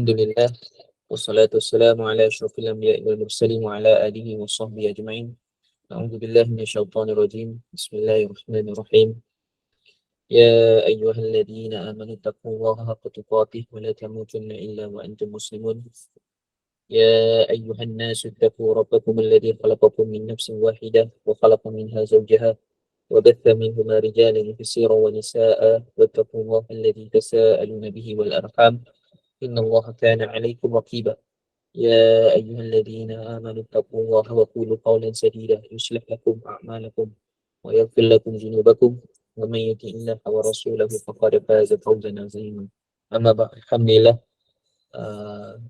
Alhamdulillah wassalatu wassalamu ala asyrafil anbiya'i wal mursalin wa ala alihi wa sahbihi ajma'in. A'udzu billahi minasyaitonir rajim. Bismillahirrahmanirrahim. Ya ayyuhalladzina amanu taqullaha haqqa tuqatih wa la tamutunna illa wa antum muslimun. Ya ayyuhan nasu ittaqu rabbakum alladzi khalaqakum min nafsin wahidah wa khalaqa minha zawjaha wa batha minhuma rijalan katsiran wa nisaa'a wattaqullaha alladzi tasaaluna bihi wal arham. Innallaha kana 'alaykum raqiba. يا أيها الذين آمنوا اتقوا الله وقولوا قولا سديدا يصلح لكم أعمالكم ويغفر لكم ذنوبكم ومن يطع الله ورسوله فقد فاز فوزا عظيما. أما بعد, Alhamdulillah,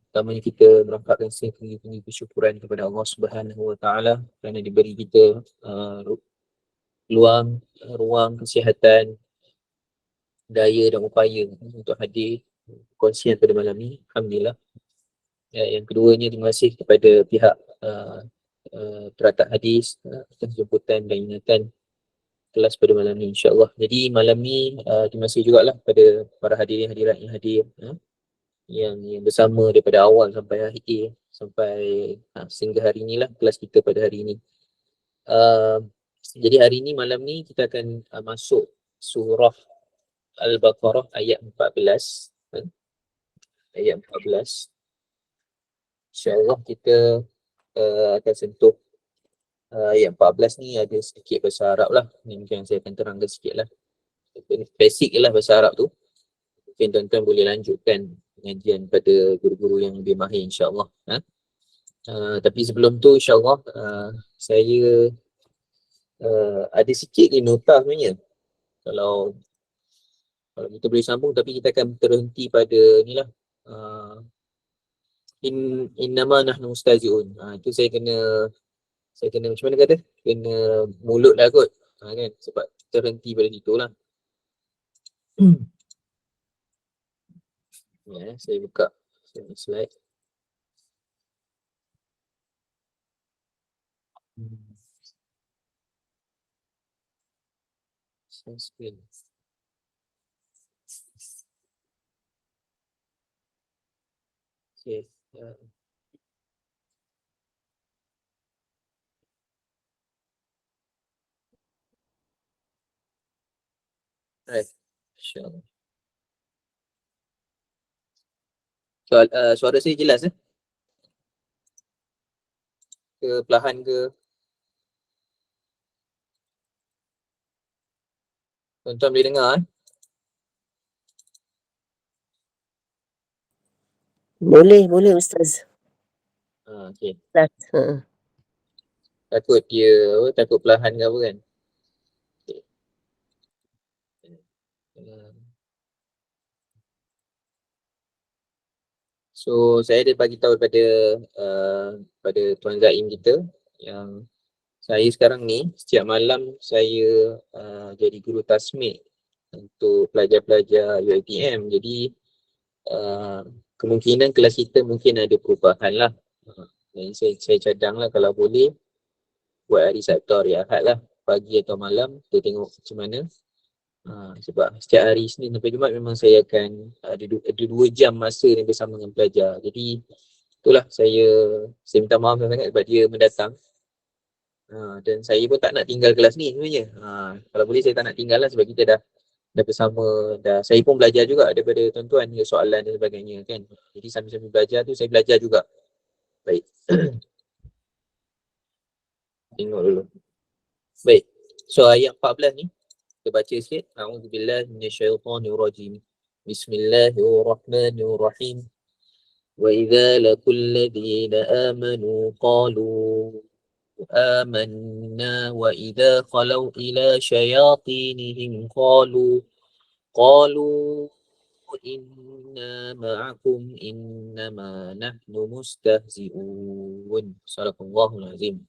pertamanya kita merangkapkan setinggi-tinggi kesyukuran kepada Allah Subhanahu Wa Taala kerana diberi kita ruang, kesihatan, daya dan upaya untuk hadir kongsian pada malam ini. Alhamdulillah. Yang keduanya, terima kasih kepada pihak Teratak Hadis atas jemputan dan ingatan kelas pada malam ni, insyaAllah. Jadi malam ni terima kasih jugalah kepada para hadirin hadirat yang hadir, yang bersama daripada awal sampai akhir, sampai sehingga hari inilah kelas kita pada hari ini. Jadi hari ini, malam ni kita akan masuk surah Al-Baqarah ayat 14. Ayat 14. InsyaAllah kita akan sentuh ayat 14 ni ada sedikit bahasa Arab lah. Ni mungkin saya akan terangkan sikit lah. Basic lah bahasa Arab tu. Mungkin tuan-tuan boleh lanjutkan pengajian pada guru-guru yang lebih mahir, insyaAllah. Tapi sebelum tu, insyaAllah saya ada sikit ni nota sebenarnya. Kalau kita boleh sambung, tapi kita akan terhenti pada ni lah. Innama nahnu mustazi'un. Itu saya kena macam mana kata? Kena mulut lah kot. Kan? Sebab terhenti pada situ lah. Ya, saya buka slide. Screen. Okay. Right. InsyaAllah. Suara saya jelas ke perlahan ke? Tuan-tuan boleh dengar Boleh Ustaz. Okay. Ustaz. Takut takut perlahan ke apa kan? Okay. So saya ada bagi tahu pada Tuan Zaim kita yang saya sekarang ni setiap malam saya jadi guru tasmik untuk pelajar-pelajar UiTM. Jadi kemungkinan kelas kita mungkin ada perubahan lah. Dan saya cadang lah kalau boleh buat hari Sabtu, hari Ahad lah, pagi atau malam, kita tengok macam mana. Sebab setiap hari Isnin sampai Jumaat memang saya akan ada 2 jam masa yang bersama dengan pelajar. Jadi itulah saya minta maaf sangat sebab dia mendatang. Dan saya pun tak nak tinggal kelas ni sebenarnya. Kalau boleh saya tak nak tinggal lah sebab kita dah bersama, saya pun belajar juga daripada tuan-tuan ni, soalan dan sebagainya kan. Jadi sambil-sambil belajar tu saya belajar juga. Baik. Tengok dulu. Baik. So ayat 14 ni kita baca sikit. A'udzubillahi minasyaitonirrajim. Bismillahirrahmanirrahim. Wa idza laqul ladzina amanu qalu amanna wa idza khalau ila syayatinihim qalu inna ma'akum innama nahnu mustahzi'un. Sadaqallahul azim.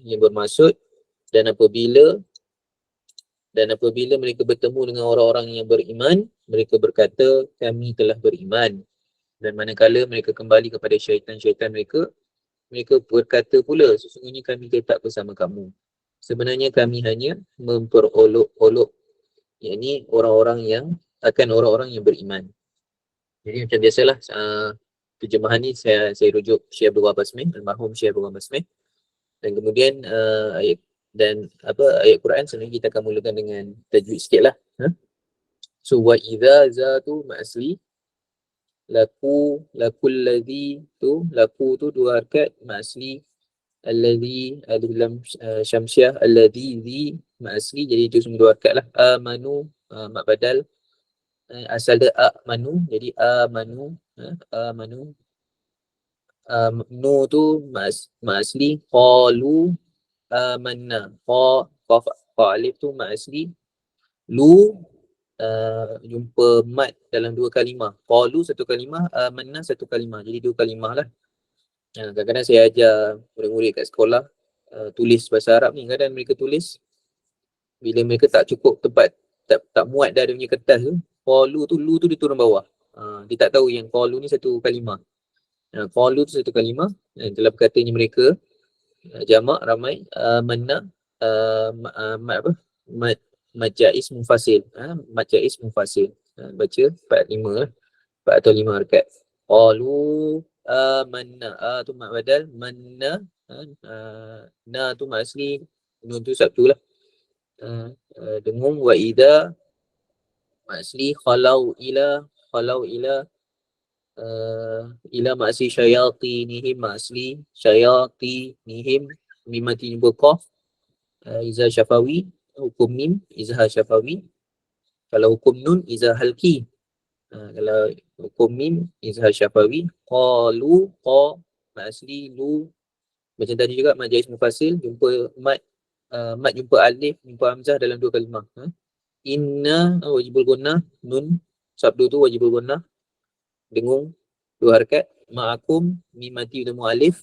Yang bermaksud dan apabila mereka bertemu dengan orang-orang yang beriman, mereka berkata kami telah beriman. Dan manakala mereka kembali kepada syaitan-syaitan mereka berkata pula sesungguhnya kami tetap bersama kamu. Sebenarnya kami hanya memperolok-olok, yakni orang-orang yang beriman. Jadi macam biasalah, terjemahan ni saya rujuk Syekh Abdul Wahab Basmih, almarhum Syekh Abdul Wahab Basmih. Dan kemudian ayat Quran sebenarnya kita akan mulakan dengan tajwid sikit lah. So wa idza za tu ma'asli, lakul ladhi tu, laku tu dua harakat, ma'asli alladhi alif lam syamsiah, alladhi dhi ma'asli, jadi itu semua dua harakat lah. Amanu mak badal, asal dia amanu, jadi amanu, amanu. Nu tu ma'asli, qalu amanna, qa alif tu ma'asli, lu jumpa mat dalam dua kalimah, qalu satu kalimah, amanna satu kalimah, jadi dua kalimah lah. Kadang-kadang saya ajar murid-murid kat sekolah tulis bahasa Arab ni, kadang mereka tulis bila mereka tak cukup tempat, tak muat dah dia punya kertas tu, qalu tu, lu tu dia turun bawah. Dia tak tahu yang qalu ni satu kalimah. Qalu tu satu kalimah, dalam perkataannya mereka jamak ramai, amanna majais mufasil, majais mufasil, baca 4-5 lah, 4 atau 5 harakat. Qalu amanna, tu mak badal, manna, na tu mak asli, nun tu sabtu lah. Dengung wa idza mak asli, khalau ila ila mak asli, syayatinihim mak asli, syayatinihim, mimati berqaf, iza syafawi, hukum mim izhar syafawi. Kalau hukum nun izhar halki. Kalau hukum mim izhar syafawi. Qalu, qa mat asli, lu. Macam tadi juga mat jais mufasil, jumpa mat jumpa alif, jumpa hamzah dalam dua kalimah. Inna wajibul gunnah, nun sabdu tu wajibul gunnah, dengung dua harakat. Ma'akum mim mati udah mu'alif,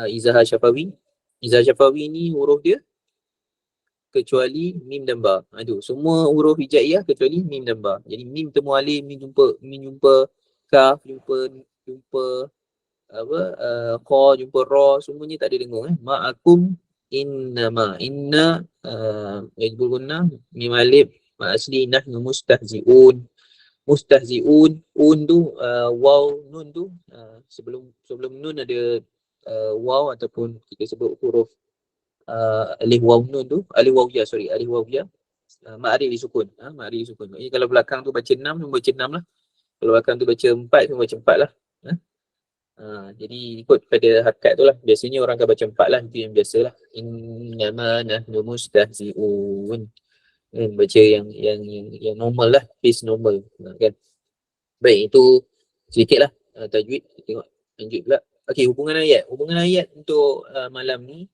izhar syafawi. Izhar syafawi ni huruf dia kecuali mim dan ba. Semua huruf hijaiyah kecuali mim dan ba. Jadi mim temu alif, mim jumpa kaf, jumpa apa, qa, jumpa ra, semuanya tak ada dengung. Ma'akum innama, inna yajbul gunnah, mim alif ma asli, nahnu mustahzi'un. Mustahzi'un, un tu waw nun tu, sebelum nun ada waw ataupun kita sebut huruf alif waw nun tu, alif waw ya, alif waw ya, ma'rif disukun, ma'rif disukun. Jadi kalau belakang tu baca 6, baca 6 lah. Kalau belakang tu baca 4, baca 4 lah. Jadi ikut pada harakat tu lah. Biasanya orang akan baca 4 lah, itu yang biasa lah. Innama nahnu mustahzi'un. Baca yang normal lah, pace normal, kan. Baik, itu sedikit lah tajwid. Kita tengok lanjut pula. Okey, hubungan ayat untuk malam ni,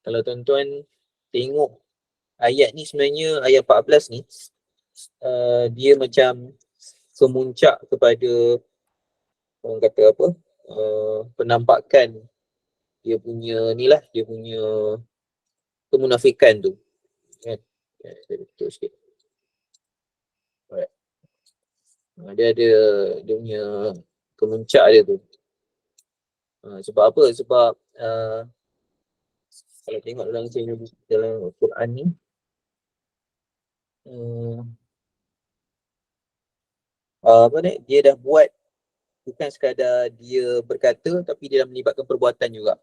kalau tuan-tuan tengok ayat ni, sebenarnya ayat 14 ni dia macam kemuncak kepada, orang kata apa, penampakan dia punya ni lah, dia punya kemunafikan tu, kan. Saya betul sikit. Alright. Dia ada dia punya kemuncak dia tu. Sebab apa? Sebab kalau tengok dalam Quran ni, dia dah buat, bukan sekadar dia berkata, tapi dia dah melibatkan perbuatan juga.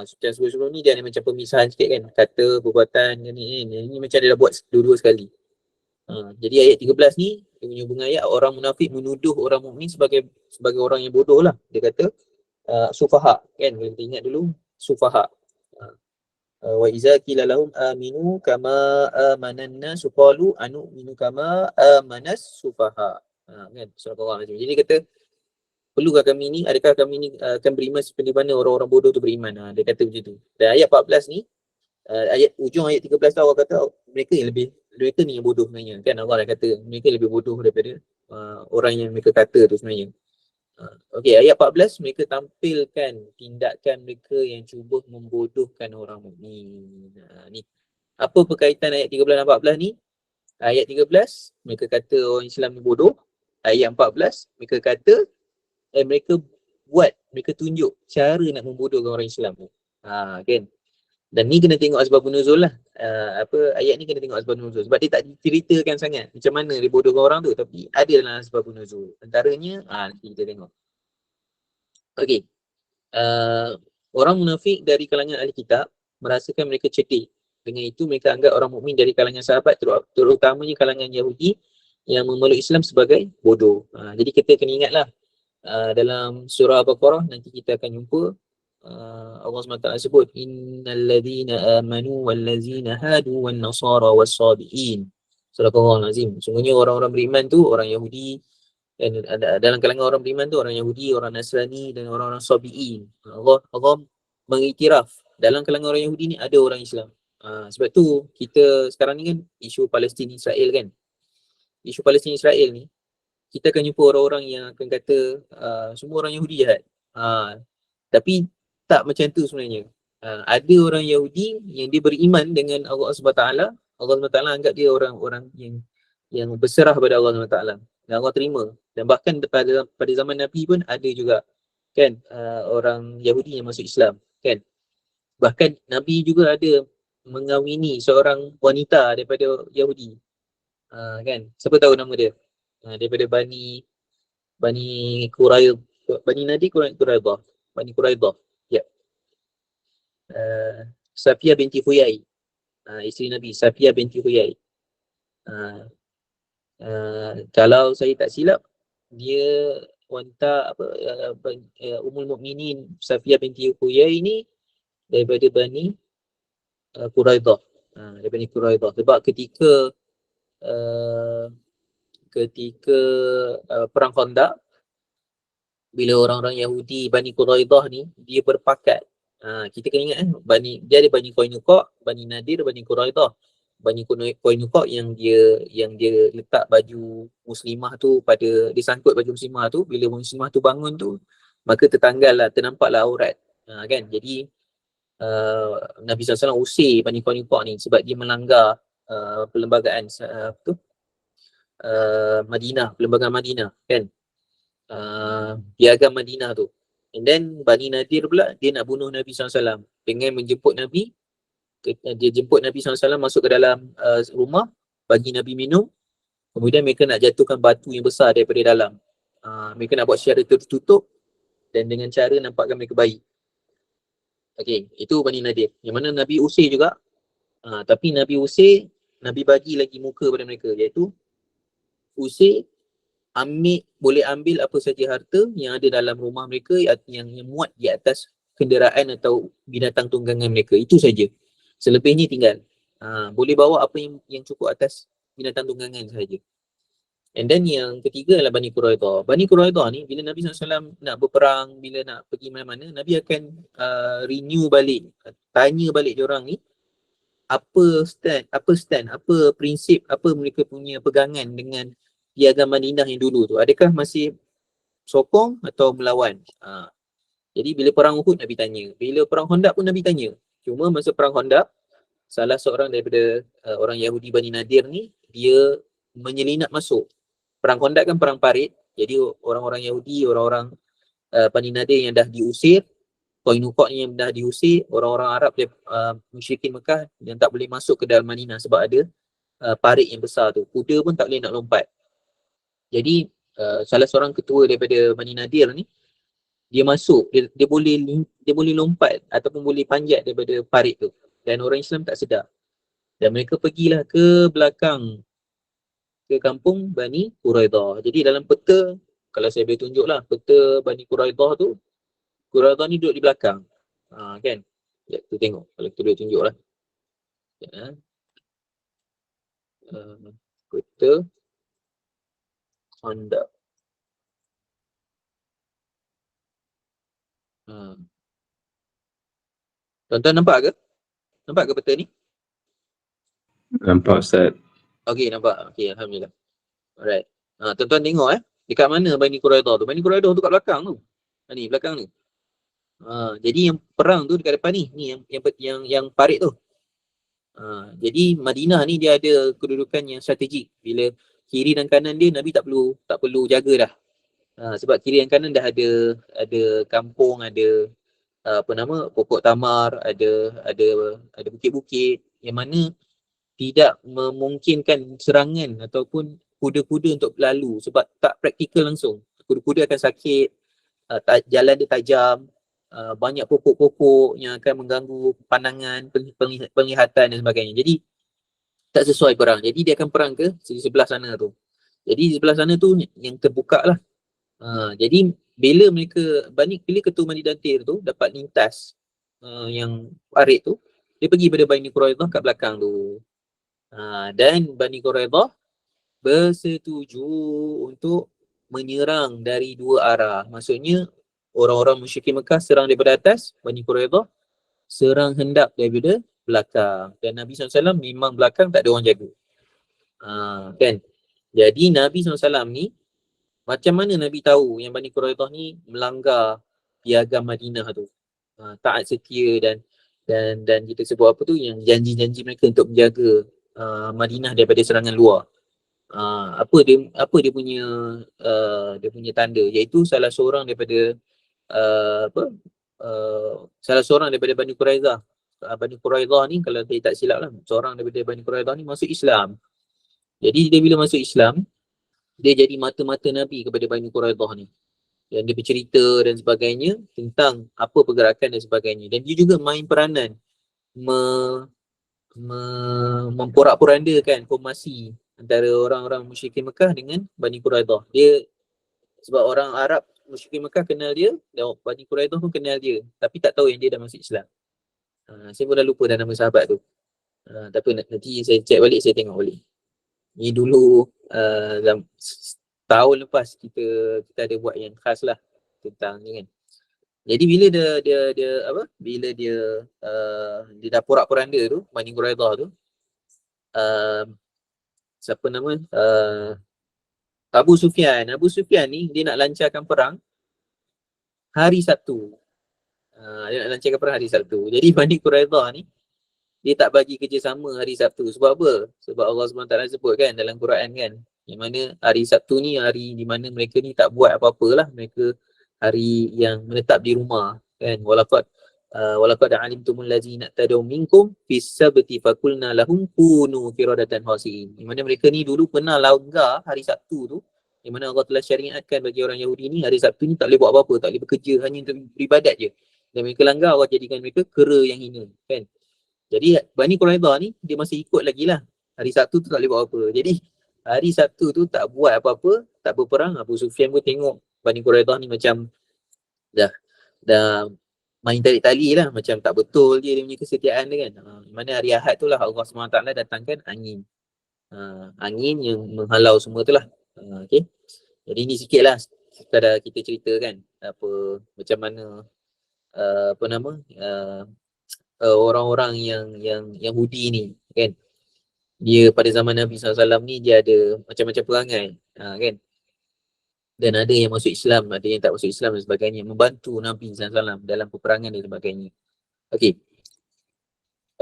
Sebelum ni dia ada macam pemisahan sikit kan, kata, perbuatan, ni macam dia dah buat dua-dua sekali. Jadi ayat 13 ni, dia punya hubungan ayat, orang munafik menuduh orang mukmin sebagai orang yang bodoh lah. Dia kata sufaha, kan, kita ingat dulu sufaha. Wa iza qila lahum aminu kama amanan nas qalu anu'minu kama amanas sufaha. Kan, surah Allah. Jadi dia kata, perlukah kami ni, adakah kami ni akan beriman seperti mana orang-orang bodoh tu beriman. Dia kata macam tu. Dan ayat 14 ni, ujung ayat 13 tu Allah kata mereka ni yang bodoh sebenarnya, kan. Allah dah kata mereka lebih bodoh daripada orang yang mereka kata tu sebenarnya. Okey, ayat 14 mereka tampilkan tindakan mereka yang cuba membodohkan orang mukmin. Ni apa berkaitan ayat 13 dan 14 ni? Ayat 13 mereka kata orang Islam ni bodoh. Ayat 14 mereka kata mereka tunjuk cara nak membodohkan orang Islam tu. Kan. Dan ni kena tengok asbab nuzul lah. ayat ni kena tengok asbab nuzul sebab dia tak diceritakan sangat macam mana dia bodohkan orang tu, tapi ada dalam asbab nuzul. Antaranya nanti kita tengok. Okey. Orang munafik dari kalangan ahli kitab merasakan mereka cerdik. Dengan itu mereka anggap orang mukmin dari kalangan sahabat, terutamanya kalangan Yahudi yang memeluk Islam sebagai bodoh. Jadi kita kena ingatlah dalam surah Al-Baqarah nanti kita akan jumpa Allah SWT sebut innal ladzina amanu wal ladzina hadu wan nasara was sabiin. Surah Al-Azim. Sungguhnya orang-orang beriman tu orang Yahudi, dan dalam kalangan orang beriman tu orang Yahudi, orang Nasrani dan orang-orang Sabi'in. Allah mengiktiraf dalam kalangan orang Yahudi ni ada orang Islam. Sebab tu kita sekarang ni kan isu Palestin Israel kan. Isu Palestin Israel ni kita akan jumpa orang-orang yang akan kata semua orang Yahudi jahat. Tapi tak macam tu sebenarnya. Ada orang Yahudi yang dia beriman dengan Allah SWT. Allah SWT anggap dia orang-orang yang berserah pada Allah SWT. Dan Allah terima. Dan bahkan pada zaman Nabi pun ada juga kan orang Yahudi yang masuk Islam kan. Bahkan Nabi juga ada mengawini seorang wanita daripada Yahudi. Kan. Siapa tahu nama dia? Daripada Bani Quraidah. Bani Nadir Quraidah. Bani Quraidah. Ya. Safiyah binti Huyai. Isteri Nabi Safiyah binti Huyai. Kalau saya tak silap dia wanita Ummul Mukminin Safiyah binti Huyai ni daripada Bani Quraidah. Daripada Bani Quraidah. Sebab ketika perang Khandaq, bila orang-orang Yahudi Bani Quraidah ni dia berpakat. Kita kena ingat dia ada Bani Qainuqa, Bani Nadir, Bani Quraidah. Bani Qainuqa yang dia letak baju muslimah tu dia sangkut baju muslimah tu, bila muslimah tu bangun tu maka ternampaklah aurat. Kan. Jadi Nabi SAW usir Bani Qainuqa ni sebab dia melanggar perlembagaan Madinah, perlembagaan Madinah kan. Piagam Madinah tu. And then Bani Nadir pula dia nak bunuh Nabi SAW dengan menjemput Nabi. Dia jemput Nabi SAW masuk ke dalam rumah, bagi Nabi minum. Kemudian mereka nak jatuhkan batu yang besar daripada dalam. Mereka nak buat secara tertutup dan dengan cara nampakkan mereka baik. Okey, itu Bani Nadir. Yang mana Nabi usir juga. Tapi Nabi usir, Nabi bagi lagi muka pada mereka, iaitu usir, boleh ambil apa saja harta yang ada dalam rumah mereka yang muat di atas kenderaan atau binatang tunggangan mereka. Itu saja. Selebihnya tinggal. Boleh bawa apa yang cukup atas binatang tunggangan sahaja. And then yang ketiga adalah Bani Quraidah. Bani Quraidah ni bila Nabi SAW nak berperang, bila nak pergi mana-mana, Nabi akan renew balik, tanya balik diorang ni apa prinsip, apa mereka punya pegangan dengan piagam Madinah yang dulu tu. Adakah masih sokong atau melawan? Jadi bila perang Uhud Nabi tanya, bila perang Khandaq pun Nabi tanya. Cuma masa perang Khandaq, salah seorang daripada orang Yahudi Bani Nadir ni, dia menyelinap masuk. Perang Khandaq kan perang parit. Jadi orang-orang Yahudi, orang-orang Bani Nadir yang dah diusir, Qainuqa yang dah diusir, orang-orang Arab musyrikin Mekah yang tak boleh masuk ke dalam Madinah sebab ada parit yang besar tu. Kuda pun tak boleh nak lompat. Jadi salah seorang ketua daripada Bani Nadir ni, dia masuk, dia boleh lompat ataupun boleh panjat daripada parit tu. Dan orang Islam tak sedar. Dan mereka pergilah ke belakang, ke kampung Bani Quraidah. Jadi dalam peta, kalau saya boleh tunjuklah, peta Bani Quraidah tu, Quraidah ni duduk di belakang. Kan? Ya, tu tengok. Kalau kita boleh tunjuklah. Ya. Peta Khandaq. Tuan-tuan nampak ke? Nampak ke peta ni? Nampak Ustaz. Okey, nampak. Okey, Alhamdulillah. Alright. Tuan-tuan tengok dekat mana Bani Quraidah tu? Bani Quraidah tu kat belakang tu. Ni, belakang ni. Jadi yang perang tu dekat depan ni. Ni yang parit tu. Jadi Madinah ni dia ada kedudukan yang strategik. Bila kiri dan kanan dia Nabi tak perlu jaga dah. Sebab kiri dan kanan dah ada kampung, ada pokok tamar, ada bukit-bukit. yang mana tidak memungkinkan serangan ataupun kuda-kuda untuk berlalu sebab tak praktikal langsung. Kuda-kuda akan sakit, jalan dia tajam, banyak pokok-pokok yang akan mengganggu pandangan, penglihatan dan sebagainya. Jadi tak sesuai perang. Jadi dia akan perang ke sebelah sana tu. Jadi di sebelah sana tu yang terbuka lah. Jadi bila ketua Bani Nadir tu dapat lintas yang parit tu, dia pergi pada Bani Quraidah kat belakang tu. Dan Bani Quraidah bersetuju untuk menyerang dari dua arah. Maksudnya orang-orang musyrikin Mekah serang daripada atas, Bani Quraidah serang hendak daripada belakang. Dan Nabi SAW memang belakang tak ada orang jaga. Kan? Jadi Nabi SAW ni, macam mana Nabi tahu yang Bani Quraidah ni melanggar piagam Madinah tu? Taat setia dan kita sebut apa tu, yang janji-janji mereka untuk menjaga Madinah daripada serangan luar. Apa dia punya tanda, iaitu salah seorang daripada Bani Quraidah. Bani Quraidah ni, kalau saya tak silap lah, seorang daripada Bani Quraidah ni masuk Islam. Jadi dia bila masuk Islam, dia jadi mata-mata Nabi kepada Bani Quraidah ni. Dan dia bercerita dan sebagainya tentang apa pergerakan dan sebagainya. Dan dia juga main peranan memporak-porandakan formasi antara orang-orang musyrikin Mekah dengan Bani Quraidah. Dia, sebab orang Arab musyrikin Mekah kenal dia, dan Bani Quraidah pun kenal dia, tapi tak tahu yang dia dah masuk Islam. Saya pun dah lupa dah nama sahabat tu. Tapi nanti saya cek balik, saya tengok balik. Ni dulu tahun lepas kita ada buat yang khas lah tentang ni kan. Jadi bila dia dah porak-poranda tu, Bani Quraidah tu, siapa nama? Abu Sufyan ni dia nak lancarkan perang hari Sabtu. Jadi Bani Quraidah ni dia tak bagi kerjasama hari Sabtu. Sebab apa? Sebab Allah SWT sebut kan dalam Quran kan, yang mana hari Sabtu ni hari di mana mereka ni tak buat apa-apalah. Mereka hari yang menetap di rumah kan. Walaqad alimtumul ladzina tadaw minkum fis sabti faqulna lahum kunu qiradatan khasiin. Di mana mereka ni dulu pernah langgar hari Sabtu tu, di mana Allah telah syariatkan bagi orang Yahudi ni hari Sabtu ni tak boleh buat apa-apa, tak boleh bekerja, hanya untuk beribadat je. Dan mereka langgar, Allah jadikan mereka kera yang hina kan. Jadi Bani Quraidah ni dia masih ikut lagi lah. Hari Sabtu tu tak boleh buat apa. Jadi hari Sabtu tu tak buat apa-apa, tak berperang. Abu Sufyan pun tengok Bani Quraidah ni macam dah main tarik tali lah, macam tak betul dia punya kesetiaan dia kan. Mana hari Ahad tu lah Allah SWT datangkan angin. Angin yang menghalau semua tu lah. Okay. Jadi ni sikit lah sekadar kita cerita kan macam mana orang-orang yang Yahudi ni kan, dia pada zaman Nabi SAW ni dia ada macam-macam perangai kan, dan ada yang masuk Islam, ada yang tak masuk Islam dan sebagainya, membantu Nabi SAW dalam peperangan dan sebagainya. Okey,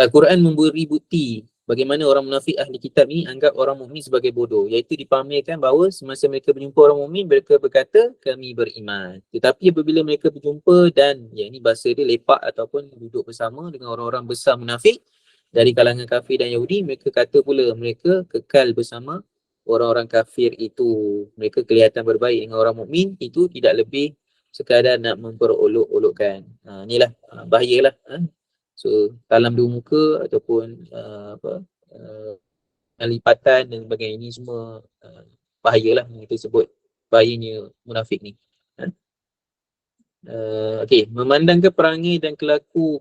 Al-Quran memberi bukti bagaimana orang munafik ahli kitab ni anggap orang mukmin sebagai bodoh, iaitu dipamerkan bahawa semasa mereka berjumpa orang mukmin, mereka berkata kami beriman. Tetapi apabila mereka berjumpa dan ini bahasa dia lepak ataupun duduk bersama dengan orang-orang besar munafik dari kalangan kafir dan Yahudi, mereka kata pula mereka kekal bersama orang-orang kafir itu. Mereka kelihatan berbaik dengan orang mukmin, itu tidak lebih sekadar nak memperolok-olokkan. Inilah bahayalah. So talam dua muka ataupun lipatan dan sebagainya, ini semua bahayalah, kita sebut bahayanya munafik ni. Okey, memandangkan perangai dan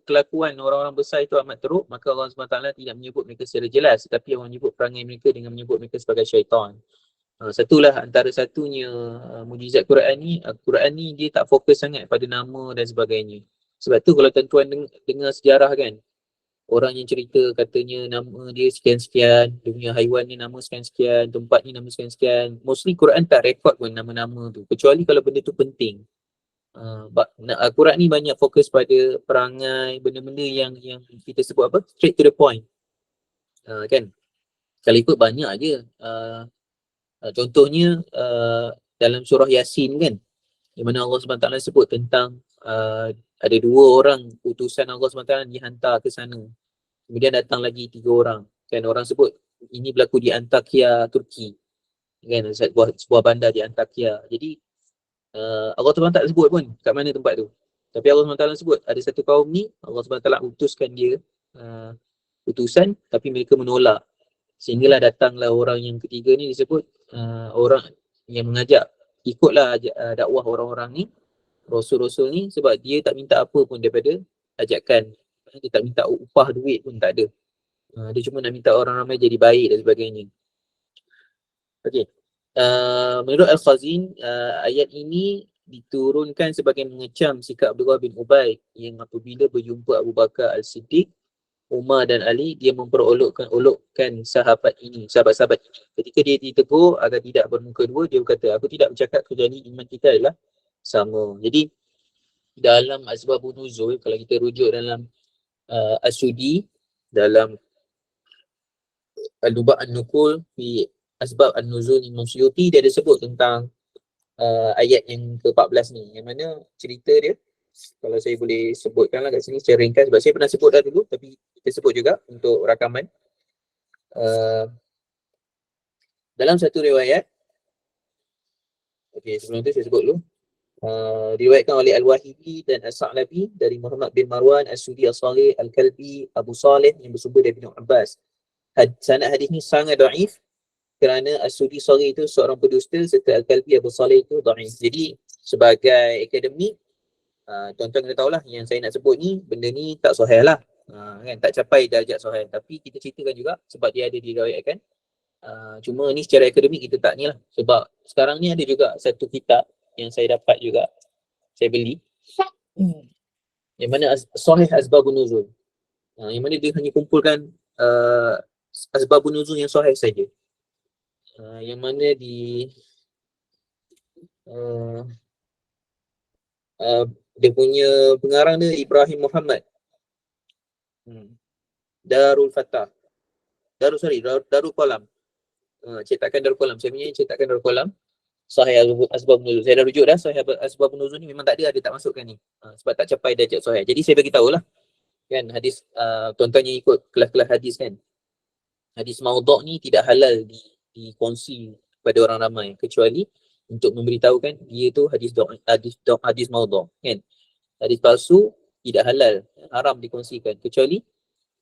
kelakuan orang-orang besar itu amat teruk, maka Allah SWT tidak menyebut mereka secara jelas, tetapi Allah menyebut perangai mereka dengan menyebut mereka sebagai syaitan. Satulah antara satunya mujizat Quran ni dia tak fokus sangat pada nama dan sebagainya. Sebab tu kalau tuan-tuan dengar sejarah kan, orang yang cerita katanya nama dia sekian-sekian, dia punya haiwan ni nama sekian-sekian, tempat ni nama sekian-sekian, mostly Quran tak rekod pun nama-nama tu, kecuali kalau benda tu penting. Al-Quran ni banyak fokus pada perangai, benda-benda yang kita sebut straight to the point. Kan, kalau ikut banyak je. Contohnya dalam surah Yasin kan, di mana Allah SWT sebut tentang ada dua orang utusan Allah SWT dihantar ke sana, Kemudian datang lagi 3 orang. Kan orang sebut ini berlaku di Antakya, Turki. Kan sebuah bandar di Antakya. Jadi Allah SWT tak sebut pun kat mana tempat tu. Tapi Allah SWT sebut ada satu kaum ni Allah SWT utuskan dia utusan, tapi mereka menolak. Sehinggalah datanglah orang yang ketiga ni disebut orang yang mengajak ikutlah dakwah orang-orang ni, rasul-rasul ni, sebab dia tak minta apa pun daripada ajakan. Dia tak minta upah duit pun tak ada. Dia cuma nak minta orang ramai jadi baik dan sebagainya. Okey. Menurut Al-Khazin, ayat ini diturunkan sebagai mengecam sikap Abdullah bin Ubay yang apabila berjumpa Abu Bakar Al-Siddiq, Umar dan Ali, dia memperolokkan sahabat ini, sahabat-sahabat ini. Ketika dia ditegur agar tidak bermuka dua, dia berkata, aku tidak bercakap kecuali iman kita adalah sama. Jadi dalam Asbabun Nuzul, kalau kita rujuk dalam As-Sudi, dalam Al-Luba' An-Nukul fi Asbab An-Nuzul Imam Suyuti, dia ada sebut tentang ayat yang ke-14 ni, yang mana cerita dia, kalau saya boleh sebutkan lah kat sini secara ringkas, sebab saya pernah sebut dah dulu, tapi kita sebut juga untuk rakaman. Dalam satu riwayat, okey, sebelum tu saya sebut dulu, diriwayatkan oleh Al-Wahidi dan As-Sa'labi dari Muhammad bin Marwan As-Sudi As-Salih Al-Kalbi Abu Saleh yang bersumber dari Ibn Abbas. Sanad hadis ni sangat daif kerana As-Sudi Salih itu seorang pendusta, serta Al-Kalbi Abu Saleh itu daif. Jadi sebagai akademik, tuan-tuan kena tahulah yang saya nak sebut ni, benda ni tak sahih lah, kan, tak capai darjat sahih. Tapi kita ceritakan juga sebab dia ada diriwayatkan. Cuma ni secara akademik kita tak ni lah. Sebab sekarang ni ada juga satu kitab yang saya dapat juga, saya beli, yang mana Sahih Asbabun Nuzul, yang mana dia hanya kumpulkan Asbabun Nuzul yang sahih saja, yang mana di dia punya pengarang dia Ibrahim Muhammad, Darul Fatah, Darul Qalam, cetakan Darul Qalam. Saya punya cetakan Darul Qalam, Sahih Asbabun Nuzul. Saya dah rujuk dah, Sahih Asbabun Nuzul ni memang tak ada tak masukkan ni, sebab tak capai darjat sahih. Jadi saya bagi tahulah kan, hadis, tuan-tuan yang ikut kelas-kelas hadis kan, hadis maudhu' ni tidak halal dikongsi kepada orang ramai, kecuali untuk memberitahukan dia tu hadis maudhu' kan. Hadis palsu tidak halal, haram dikongsikan, kecuali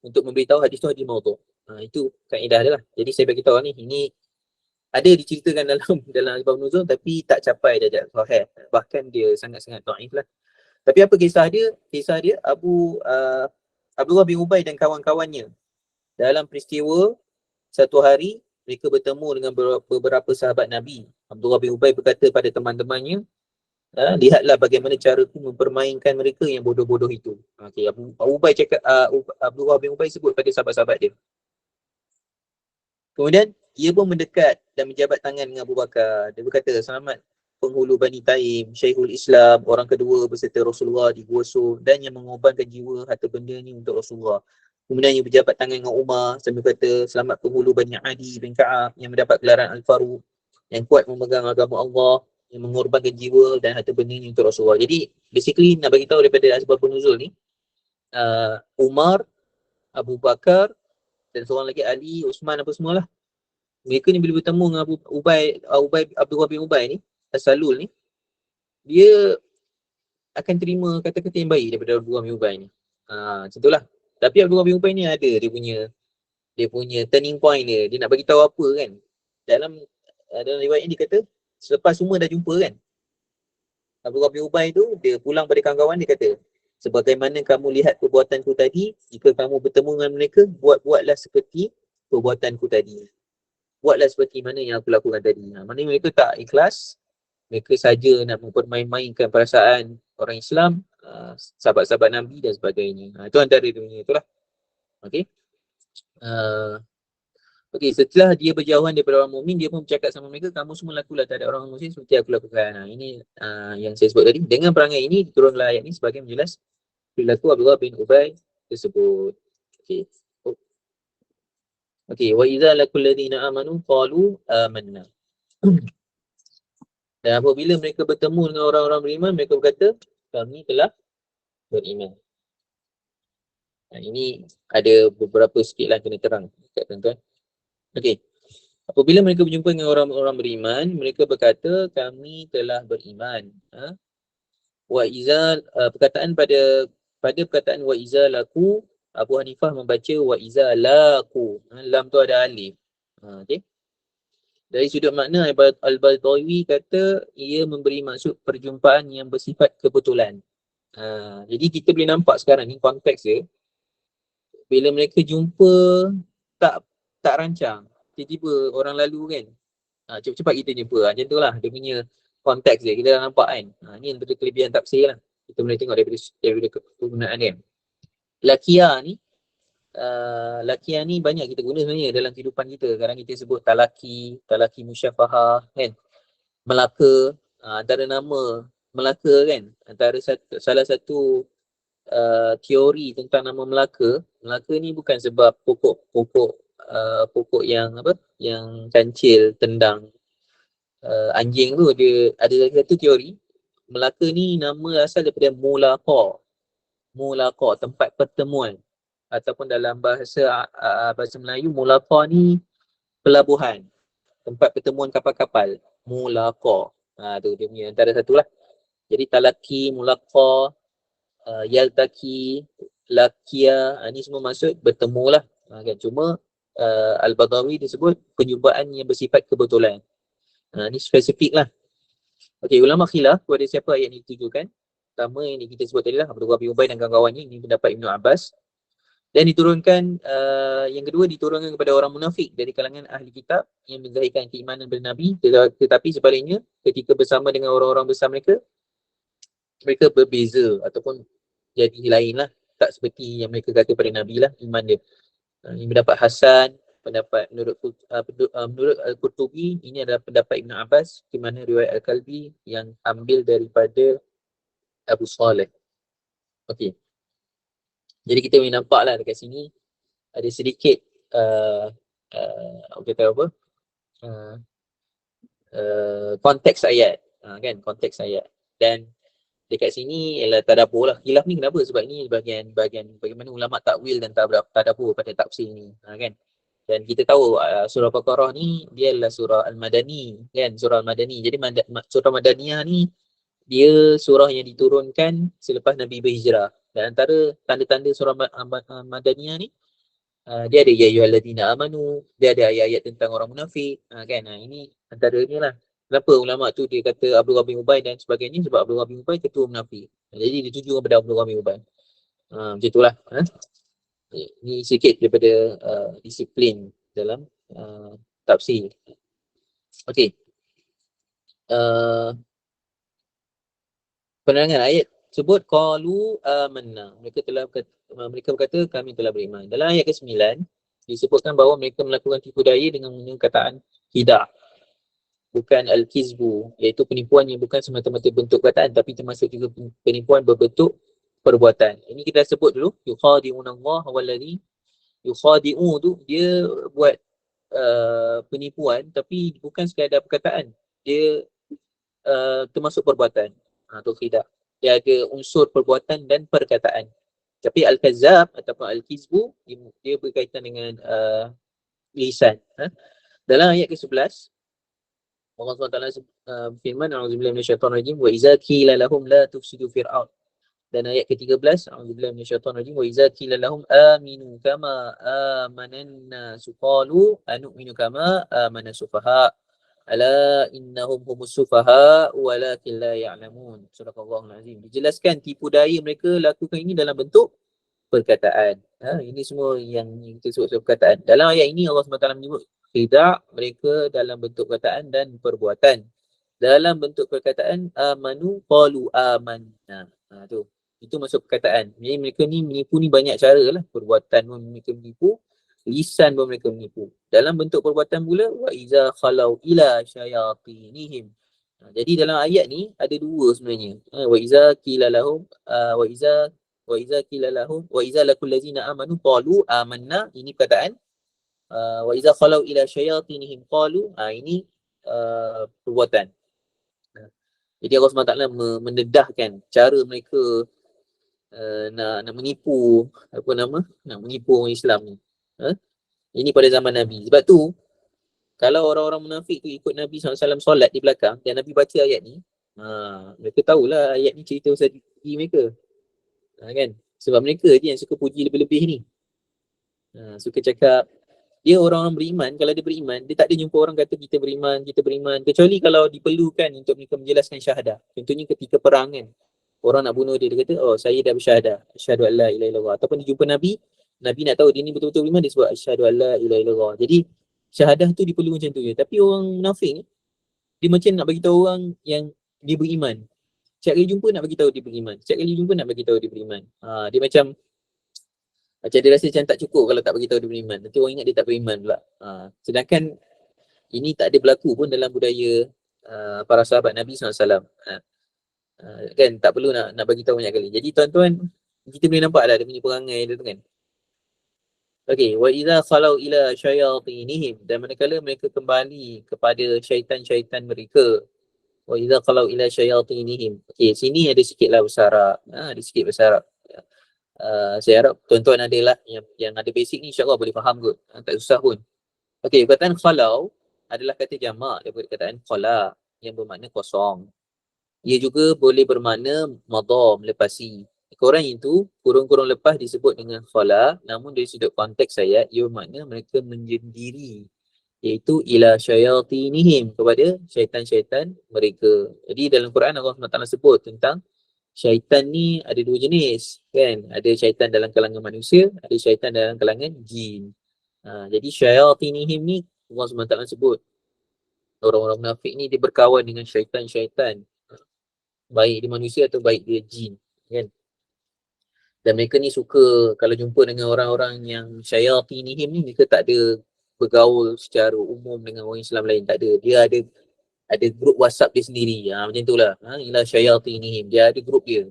untuk memberitahu hadis tu hadis maudhu'. Itu kaedah dia lah. Jadi saya bagi tahu ni, ini ada diceritakan dalam Asbab Nuzul, tapi tak capai darjat sahih, bahkan dia sangat-sangat dhaif lah. Tapi apa kisah dia? Kisah dia Abdullah bin Ubay dan kawan-kawannya dalam peristiwa satu hari mereka bertemu dengan beberapa sahabat Nabi. Abdullah bin Ubay berkata pada teman-temannya, lihatlah bagaimana caraku mempermainkan mereka yang bodoh-bodoh itu. Okay, Ubay cakap, Abdullah bin Ubay sebut pada sahabat-sahabat dia. Kemudian ia pun mendekat dan menjabat tangan dengan Abu Bakar. Dia berkata, selamat penghulu Bani Taim, Syekhul Islam, orang kedua beserta Rasulullah di Gua Sur, dan yang mengorbankan jiwa harta benda ni untuk Rasulullah. Kemudian ia berjabat tangan dengan Umar sambil kata, selamat penghulu Bani Adi bin Ka'ab yang mendapat gelaran Al-Faruq, yang kuat memegang agama Allah, yang mengorbankan jiwa dan harta benda ni untuk Rasulullah. Jadi basically nak bagi tahu daripada Asbabun Nuzul ni, Umar, Abu Bakar dan seorang lagi Ali, Uthman, apa semualah, mereka ni bila bertemu dengan Abdullah bin Ubay ni, As-Salul ni, dia akan terima kata-kata yang baik daripada Abdullah bin Ubay ni. Macam itulah. Tapi Abdullah bin Ubay ni ada dia punya turning point dia. Dia nak bagi tahu apa kan. Dalam riwayat ni dia kata, selepas semua dah jumpa kan, Abdullah bin Ubay tu dia pulang pada kawan-kawan, dia kata, sebagaimana kamu lihat perbuatanku tadi, jika kamu bertemu dengan mereka, buatlah seperti perbuatanku tadi. Buatlah seperti mana yang aku lakukan tadi. Maknanya mereka tak ikhlas, mereka saja nak mempermain-mainkan perasaan orang Islam, sahabat-sahabat Nabi dan sebagainya. Itu antara dunia itulah. Okey. Okey, setelah dia berjauhan daripada orang mukmin, dia pun bercakap sama mereka, kamu semua lakulah terhadap orang muslim seperti aku lakukan. Ini yang saya sebut tadi. Dengan perangai ini diturunlah ayat ini sebagai menjelas perilaku Abdullah bin Ubay tersebut. Okey. Okey, wa idza laqul ladzina amanu qalu amanna. Dan apabila mereka bertemu dengan orang-orang beriman, mereka berkata, kami telah beriman. Ini ada beberapa sikit lah kena terang dekat tuan-tuan. Okey. Apabila mereka berjumpa dengan orang-orang beriman, mereka berkata kami telah beriman. Wa iza perkataan pada perkataan wa iza laku, Abu Hanifah membaca wa iza laku. Lam tu ada alif. Okey. Dari sudut makna Al-Baydawi kata ia memberi maksud perjumpaan yang bersifat kebetulan. Jadi kita boleh nampak sekarang ni konteks dia, bila mereka jumpa tak tak rancang, tiba-tiba orang lalu kan, cepat-cepat kita jumpa. Macam tu lah dia punya konteks dia, kita dah nampak kan. Ni antara kelebihan tafsir lah, kita boleh tengok daripada penggunaan dia. Lakia ni banyak kita guna sebenarnya dalam kehidupan kita. Kadang kita sebut talaki musyafahah kan, Melaka. Antara nama Melaka kan, salah satu teori tentang nama Melaka ni bukan sebab pokok yang yang kancil tendang anjing tu. Dia ada satu teori Melaka ni nama asal daripada Mulaqa, tempat pertemuan, ataupun dalam bahasa Melayu Mulaqa ni pelabuhan, tempat pertemuan kapal-kapal. Mulaqa. Tu dia punya antara satu lah. Jadi talaki, Mulaqa, Yaltaki, Lakia, ni semua maksud bertemu lah. Kan? Cuma Al-Badawi disebut perjumpaan yang bersifat kebetulan. Ni spesifik lah. Okey, ulama khilaf kepada siapa ayat ni ditujukan. Pertama yang kita sebut tadi lah, Abdullah bin Ubay dan kawan-kawannya. Ini pendapat Ibnu Abbas. Dan diturunkan, yang kedua diturunkan kepada orang munafik dari kalangan ahli kitab yang menzahirkan keimanan kepada Nabi, tetapi sebaliknya ketika bersama dengan orang-orang besar mereka berbeza ataupun jadi lain lah, tak seperti yang mereka kata pada Nabi lah iman dia. Ini pendapat Hasan, pendapat menurut Al-Qurtubi, ini adalah pendapat Ibn Abbas, di mana riwayat Al-Kalbi yang ambil daripada Abu Saleh. Okey. Jadi kita boleh nampak lah dekat sini ada sedikit konteks ayat, kan, konteks ayat. Dan dekat sini ialah tadabbur lah. Khilaf ni kenapa? Sebab ni bahagian bagaimana ulama takwil dan tadabbur pada tafsir ni, kan. Dan kita tahu surah Baqarah ni dia adalah surah Al-Madani, kan, surah Al-Madani. Jadi surah Madaniyah ni dia surah yang diturunkan selepas Nabi berhijrah. Dan antara tanda-tanda surah Madaniyah ni, dia ada ya ayyuhallazina amanu, dia ada ayat-ayat tentang orang munafik, kan. Ini antaranya lah. Kenapa ulama tu dia kata Abdullah bin Ubay dan sebagainya? Sebab Abdullah bin Ubay ketua munafik. Jadi dituju kepada Abdullah bin Ubay. Macam itulah. Ini sikit daripada disiplin dalam tafsir. Okey. Penerangan ayat sebut qalu amanna. Mereka berkata kami telah beriman. Dalam ayat ke-9 disebutkan bahawa mereka melakukan tipu daya dengan menggunakan kataan khidah, bukan al-kizbu, iaitu penipuan yang bukan semata-mata bentuk kataan tapi termasuk juga penipuan berbentuk perbuatan. Ini kita sebut dulu, yukhadi'unallaha walladhi yukhadi'u tu dia buat penipuan tapi bukan sekadar perkataan, dia termasuk perbuatan. Tu khidah. Dia ada unsur perbuatan dan perkataan. Tapi al-kazzab ataupun al-kizbu dia berkaitan dengan lisan. Dalam ayat ke-11 Allah SWT firman, a'udzubillahi minasyaitonirrajim, wa iza qila lahum la tufsidu fil ard. Dan ayat ke-13, a'udzubillahi minasyaitonirrajim, wa iza qila lahum aminu kama amanan nasu qalu anu'minu kama amana sufaha ala innahum humus sufaha walakin la ya'lamun. Surahul Azim. Dijelaskan tipu daya mereka lakukan ini dalam bentuk perkataan. Ini semua yang kita sebut sebagai perkataan. Dalam ayat ini Allah SWT menyebut khidah mereka dalam bentuk perkataan dan perbuatan. Dalam bentuk perkataan amanu qalu amanna. Tu. Itu masuk perkataan. Jadi mereka ni menipu ni banyak cara lah. Perbuatan pun mereka menipu, lisan pun mereka menipu. Dalam bentuk perbuatan pula wa iza khalau ila syayatinihim. Jadi dalam ayat ni ada dua sebenarnya. Wa iza qila lahum wa iza lakul ladzina amanu qalu amanna, ini perkataan. Wa iza khalau ila syayatinihim qalu, ini perbuatan. Jadi Allah SWT mendedahkan cara mereka nak menipu nak menipu orang Islam ni. Ini pada zaman Nabi. Sebab tu kalau orang-orang munafik tu ikut Nabi SAW solat di belakang dan Nabi baca ayat ni, mereka tahulah ayat ni cerita pasal diri mereka. Kan? Sebab mereka je yang suka puji lebih-lebih ni. Suka cakap dia orang-orang beriman, kalau dia beriman, dia tak ada jumpa orang kata kita beriman, kecuali kalau diperlukan untuk mereka menjelaskan syahadah. Contohnya ketika perang kan, orang nak bunuh dia, dia kata, oh saya dah bersyahadah, asyhadu an la ilaha illallah. Ataupun dia jumpa Nabi, Nabi nak tahu dia ni betul-betul beriman, dia sebut asyhadu an la ilaha illallah. Jadi syahadah tu diperlukan macam tu je. Tapi orang munafik ni, dia macam nak bagi tahu orang yang dia beriman. Setiap kali jumpa nak bagi tahu dia beriman. Setiap kali jumpa nak bagi tahu dia beriman. Dia macam dia rasa macam tak cukup kalau tak bagi tahu dia beriman. Nanti orang ingat dia tak beriman pula. Sedangkan ini tak ada berlaku pun dalam budaya para sahabat Nabi SAW. Kan tak perlu nak bagi tahu banyak kali. Jadi tuan-tuan, kita boleh nampak dah dia punya perangai dia tu kan. Okey, wa idza khalau ila syayatinihim, dan manakala mereka kembali kepada syaitan-syaitan mereka. Wa idza khalau ila syayatinihim. Okey, sini ada sikitlah bahasa Arab. Ada sikit bahasa Arab. Saya harap tuan-tuan adalah yang ada basic ni, insya-Allah boleh faham kot. Tak susah pun. Okey, perkataan khalau adalah kata jamak daripada perkataan khala yang bermakna kosong. Ia juga boleh bermakna madha, melepasi. Korang itu kurung-kurung lepas disebut dengan khala, namun dari sudut konteks ayat ia bermakna mereka menyendiri, iaitu ila syayatinihim, kepada syaitan-syaitan mereka. Jadi dalam Quran Allah SWT sebut tentang syaitan ni ada dua jenis kan, ada syaitan dalam kalangan manusia, ada syaitan dalam kalangan jin. Jadi syayatinihim ni Allah SWT sebut orang-orang munafik ni dia berkawan dengan syaitan-syaitan, baik dia manusia atau baik dia jin kan. Dan mereka ni suka kalau jumpa dengan orang-orang yang syayatinihim ni, mereka tak ada bergaul secara umum dengan orang Islam lain, tak ada. Dia ada grup WhatsApp dia sendiri. Macam itulah. Ila syayatinihim. Dia ada grup dia.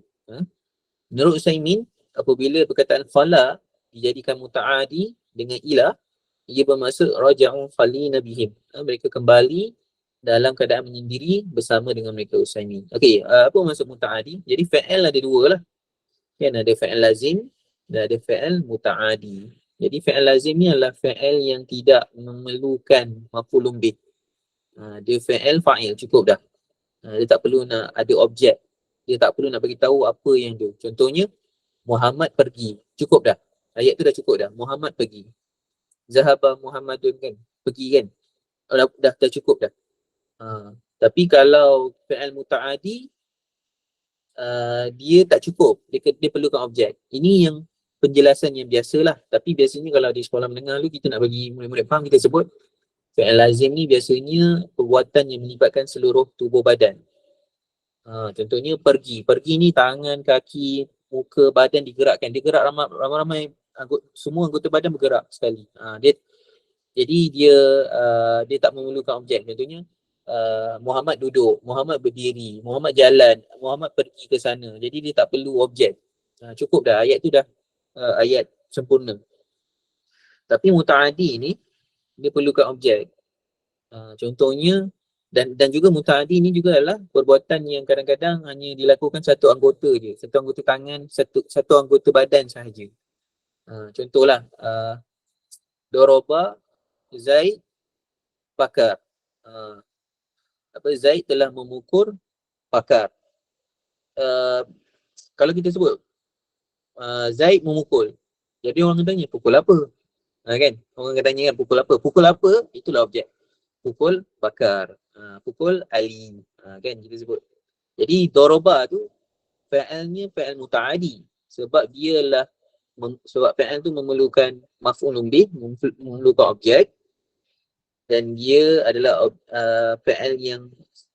Menurut Utsaimin, apabila perkataan khala dijadikan muta'adi dengan ila, ia bermaksud raja'u khalina bihim. Mereka kembali dalam keadaan menyendiri bersama dengan mereka. Utsaimin. Okey, apa maksud muta'adi? Jadi fa'il ada dua lah. Kan ada fa'il lazim dan ada fa'il muta'adi. Jadi fa'il lazim ni adalah fa'il yang tidak memerlukan maf'ulun bih. Dia fa'il fa'il cukup dah. Dia tak perlu nak ada objek. Dia tak perlu nak bagi tahu apa yang dia. Contohnya Muhammad pergi. Cukup dah. Ayat tu dah cukup dah. Muhammad pergi. Zahaba Muhammadun kan. Pergi kan. Dah cukup dah. Tapi kalau fa'il muta'adi, dia tak cukup. Dia perlukan objek. Ini yang penjelasan yang biasalah. Tapi biasanya kalau di sekolah menengah tu kita nak bagi murid-murid faham, kita sebut fi'il lazim ni biasanya perbuatan yang melibatkan seluruh tubuh badan. Contohnya pergi. Pergi ni tangan, kaki, muka, badan digerakkan. Dia gerak ramai-ramai, semua anggota badan bergerak sekali. Jadi dia tak memerlukan objek. Contohnya Muhammad duduk, Muhammad berdiri, Muhammad jalan, Muhammad pergi ke sana. Jadi dia tak perlu objek. Cukup dah. Ayat tu dah ayat sempurna. Tapi muta'adi ni dia perlukan objek. Contohnya dan juga muta'adi ni juga adalah perbuatan yang kadang-kadang hanya dilakukan satu anggota je, satu anggota tangan, satu anggota badan sahaja. Contohlah Doroba Zaid Bakar. Zaid telah memukul Bakar. Kalau kita sebut Zaid memukul, jadi orang tanya pukul apa? Kan? Orang tanya kan pukul apa? Pukul apa? Itulah objek. Pukul Bakar. Pukul Ali. Kan kita sebut. Jadi doroba tu fa'ilnya fa'il muta'adi, sebab fa'il tu memerlukan maf'ulun bih, memerlukan objek, dan dia adalah fa'il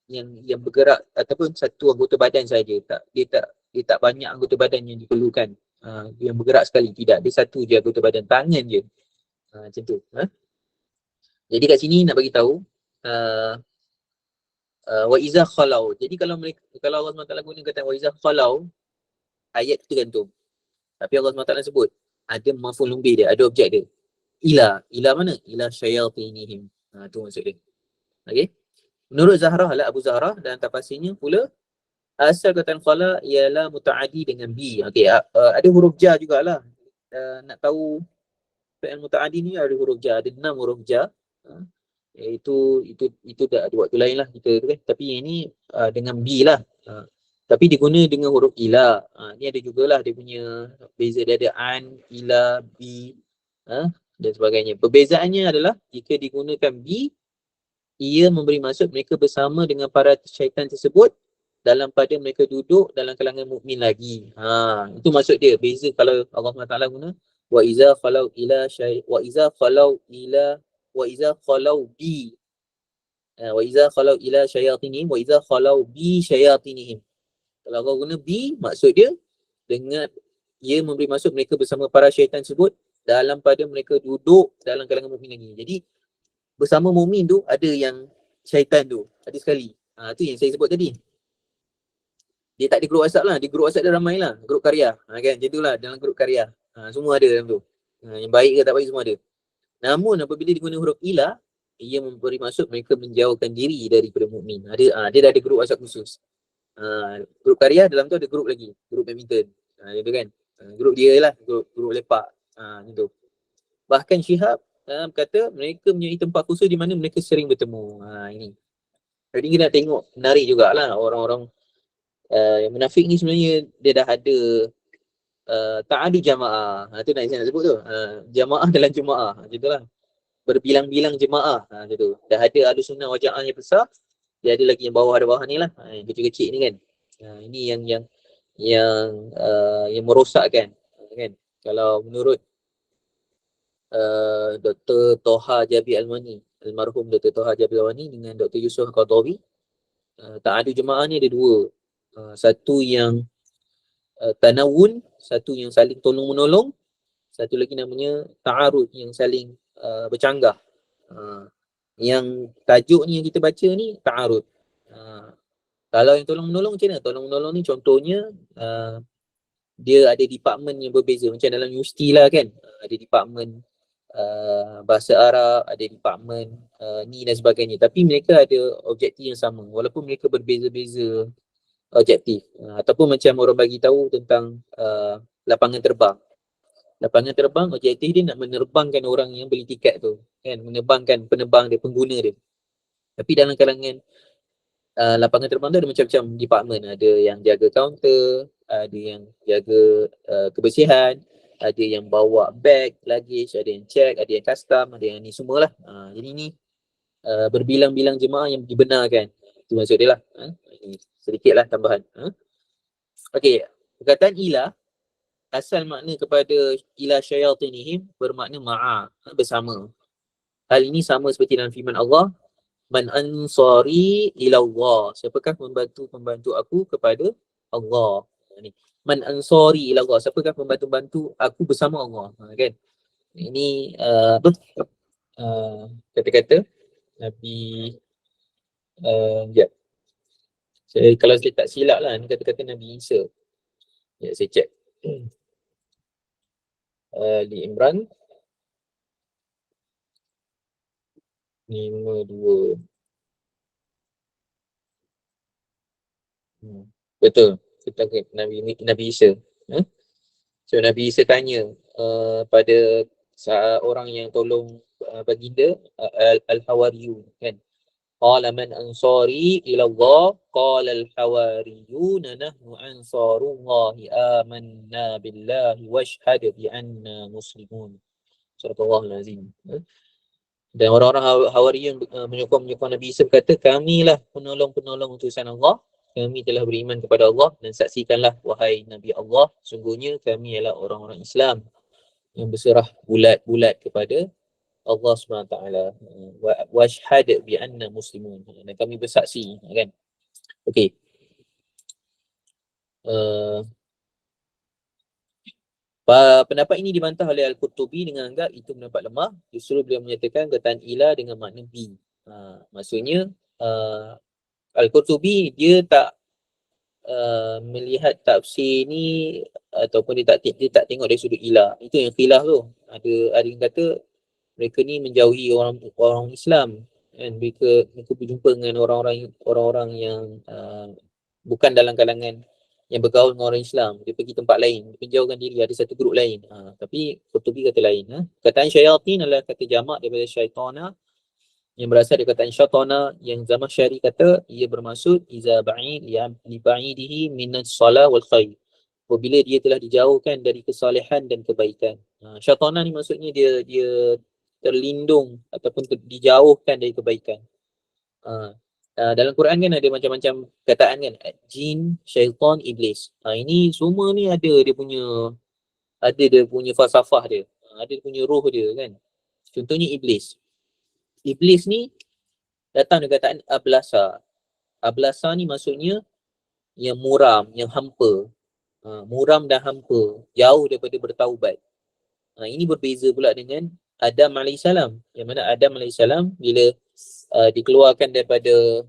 yang bergerak ataupun satu anggota badan saja. Dia tak banyak anggota badan yang diperlukan yang bergerak sekali, tidak. Dia satu je anggota badan, tangan je. Macam tu. Jadi kat sini nak bagi tahu wa iza khalau. Jadi kalau Allah SWT guna kata wa iza khalau, ayat tu tergantung. Tapi Allah SWT sebut ada maf'ulun bih dia, ada objek dia. Ila mana? Ila syayatinihim. Tu maksud dia. Okey. Menurut Zahrah lah, Abu Zahrah, dan tafsirnya pula Asal kataan khala ialah mutaaddi dengan bi. Okey, ada huruf ja jugalah. Nak tahu fi'il mutaaddi ni ada huruf ja, ada 6 huruf ja. Uh, itu dah ada waktu lain lah kita tu kan. Tapi yang ni dengan bi lah. Tapi diguna dengan huruf ila. Ni ada jugalah dia punya beza, dia ada an, ila, bi, dan sebagainya. Perbezaannya adalah jika digunakan bi, ia memberi maksud mereka bersama dengan para syaitan tersebut dalam pada mereka duduk dalam kalangan mukmin lagi. Itu maksud dia. Beza kalau Allah SWT guna wa iza khalau ila wa iza khalau ila wa iza khalau bi wa iza khalau ila syayatinihim wa iza khalau bi syayatinihim. Kalau Allah guna bi, maksud dia dengan ia memberi maksud mereka bersama para syaitan tersebut dalam pada mereka duduk dalam kalangan mukmin lagi. Jadi bersama mukmin tu ada yang syaitan tu, ada sekali. Tu yang saya sebut tadi. Dia tak ada grup WhatsApp lah, di grup WhatsApp dia ramai lah, grup karya. Kan, macam itulah dalam grup karya. Semua ada dalam tu. Yang baik ke tak baik semua ada. Namun apabila diguna huruf ila, ia memberi maksud mereka menjauhkan diri daripada mukmin. Dia dah ada grup WhatsApp khusus. Grup karya dalam tu ada grup lagi, grup badminton. Gitu kan. Grup dia lah, grup lepak. Gitu. Bahkan Syihab kata mereka mempunyai tempat khusus di mana mereka sering bertemu. Ini. Jadi kita nak tengok, menarik jugalah orang-orang yang munafik ni sebenarnya dia dah ada ta'adu jamaah. Tu nak saya nak sebut tu. Jamaah dalam jemaah. Macam tu lah. Berbilang-bilang jemaah. Macam tu. Dah ada Ahlus Sunnah wal Jamaah yang besar. Dia ada lagi yang bawah ada bawah ni lah. Yang kecil-kecil ni kan. Ini yang merosakkan. Kan? Kalau menurut Dr. Toha Jabi Alwani, almarhum Dr. Toha Jabi Alwani dengan Dr. Yusof Qadawi, ta'adu jemaah ni ada dua. Satu yang tanawun, satu yang saling tolong-menolong, satu lagi namanya ta'arud yang saling bercanggah. Yang tajuk ni yang kita baca ni ta'arud. Kalau yang tolong-menolong macam mana? Tolong-menolong ni contohnya dia ada department yang berbeza, macam dalam universiti lah kan. Ada department bahasa Arab, ada department ni dan sebagainya. Tapi mereka ada objektif yang sama walaupun mereka berbeza-beza objektif. Ataupun macam orang bagi tahu tentang lapangan terbang. Lapangan terbang objektif dia nak menerbangkan orang yang beli tiket tu, kan, menerbangkan penerbang dia, pengguna dia. Tapi dalam kalangan lapangan terbang tu ada macam-macam department. Ada yang jaga kaunter, ada yang jaga kebersihan, ada yang bawa bag, luggage, ada yang check, ada yang custom, ada yang ni semualah. Jadi ni berbilang-bilang jemaah yang dibenarkan. Itu maksud dia lah. Sedikitlah tambahan. Okey, perkataan ila asal makna kepada ila syayatinihim bermakna ma'a, bersama. Hal ini sama seperti dalam firman Allah, man ansari ila Allah, siapakah pembantu aku kepada Allah. Man ansari ila Allah, siapakah pembantu aku bersama Allah. Kan? Ini kata-kata Nabi kalau saya tak silap lah, ni kata-kata Nabi Isa. Saya cek. Ali Imran 52. Betul. Kita Nabi Isa. So Nabi Isa tanya pada orang yang tolong baginda, al-Hawariyun kan. Qala man ansari ila Allah, qala al-Hawariyun nahnu ansarullahi amanna billahi washhad bi anna muslimun. Surah Al-Azim. Dan orang-orang Hawariyun menyokong Nabi Isa berkata, kamilah penolong-penolong utusan Allah, kami telah beriman kepada Allah, dan saksikanlah wahai Nabi Allah, sungguhnya kami adalah orang-orang Islam yang berserah bulat-bulat kepada Allah SWT. Washhad bi anna muslimun, dan kami bersaksi, kan. Okey. Pendapat ini dibantah oleh Al-Qurtubi dengan anggap itu pendapat lemah. Justru beliau menyatakan kataan ila dengan makna bi. Maksudnya Al-Qurtubi dia tak melihat tafsir ni ataupun dia tak tengok dari sudut ila. Itu yang khilaf tu. Ada yang kata mereka ni menjauhi orang Islam, kan. Mereka berjumpa dengan orang-orang yang bukan dalam kalangan yang bergaul dengan orang Islam. Dia pergi tempat lain, dia menjauhkan diri, ada satu grup lain. Tapi Qurtubi kata lain. Kataan syayatin adalah kata jamak daripada syaitana, yang berasal dari kataan syaitana, yang zaman Syari kata ia bermaksud iza ba'id li ba'idihi minas salah wal khair, apabila dia telah dijauhkan dari kesalehan dan kebaikan. Syaitana ni maksudnya dia terlindung ataupun dijauhkan dari kebaikan. Dalam Quran kan ada macam-macam kataan kan, jin, syaitan, iblis. Ini semua ni ada dia punya falsafah dia, ada dia punya roh dia kan. Contohnya iblis. Iblis ni datang dari kataan ablasa. Ablasa ni maksudnya yang muram, yang hampa. Muram dan hampa, jauh daripada bertaubat. Ini berbeza pula dengan Adam AS, yang mana Adam AS bila dikeluarkan daripada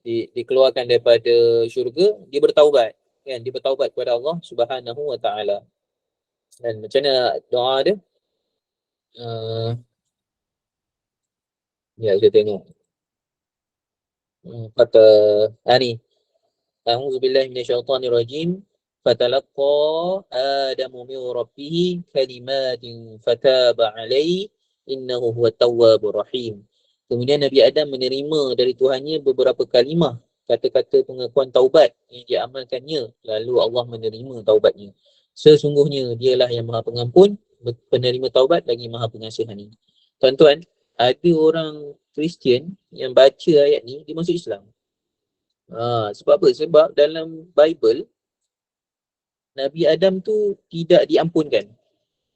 dikeluarkan daripada syurga, dia bertaubat kan, dia bertaubat kepada Allah Subhanahu wa taala. Dan macam mana doa dia? Ya, kita tengok. Kata ni, a'udzubillahi minasyaitonirrajim. Fatalaqqa Adamu min rabbih kalimatin fataba alaihi innahu huwat tawwabur rahim. Kemudian Nabi Adam menerima dari Tuhannya beberapa kalimah, kata-kata pengakuan taubat yang dia amalkannya, lalu Allah menerima taubatnya. Sesungguhnya dialah yang Maha Pengampun, penerima taubat lagi Maha Pengasihani. Tuan-tuan, ada orang Kristian yang baca ayat ni, dia masuk Islam. Sebab apa? Sebab dalam Bible, Nabi Adam tu tidak diampunkan,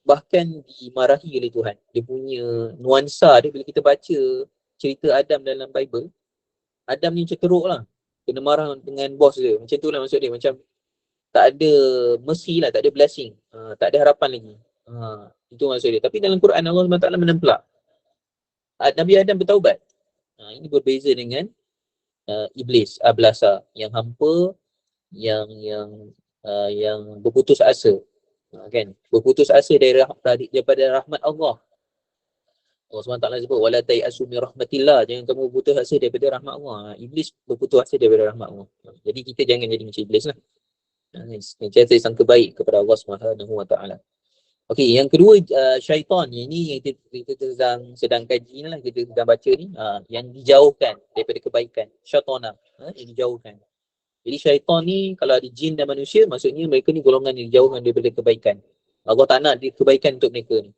bahkan dimarahi oleh Tuhan. Dia punya nuansa dia bila kita baca cerita Adam dalam Bible, Adam ni macam teruk lah, kena marah dengan bos dia. Macam tu lah maksud dia, macam tak ada mercy lah, tak ada blessing, tak ada harapan lagi. Itu maksud dia. Tapi dalam Quran Allah SWT menempelak Nabi Adam bertaubat. Ini berbeza dengan iblis, ablasa, yang hampa, yang berputus asa, kan, berputus asa daripada rahmat Allah. Allah SWT sebut wala tayasu min rahmatillah, jangan kamu berputus asa daripada rahmat Allah. Iblis berputus asa daripada rahmat Allah. Jadi kita jangan jadi macam iblis lah. Kita sangka baik kepada Allah SWT. Okey, yang kedua, syaitan. Ini yang kita sedang kaji lah, kita sedang baca ni, yang dijauhkan daripada kebaikan. Syaitana, yang dijauhkan. Jadi syaitan ni kalau ada jin dan manusia, maksudnya mereka ni golongan yang dijauhkan daripada kebaikan. Allah tak nak kebaikan untuk mereka ni.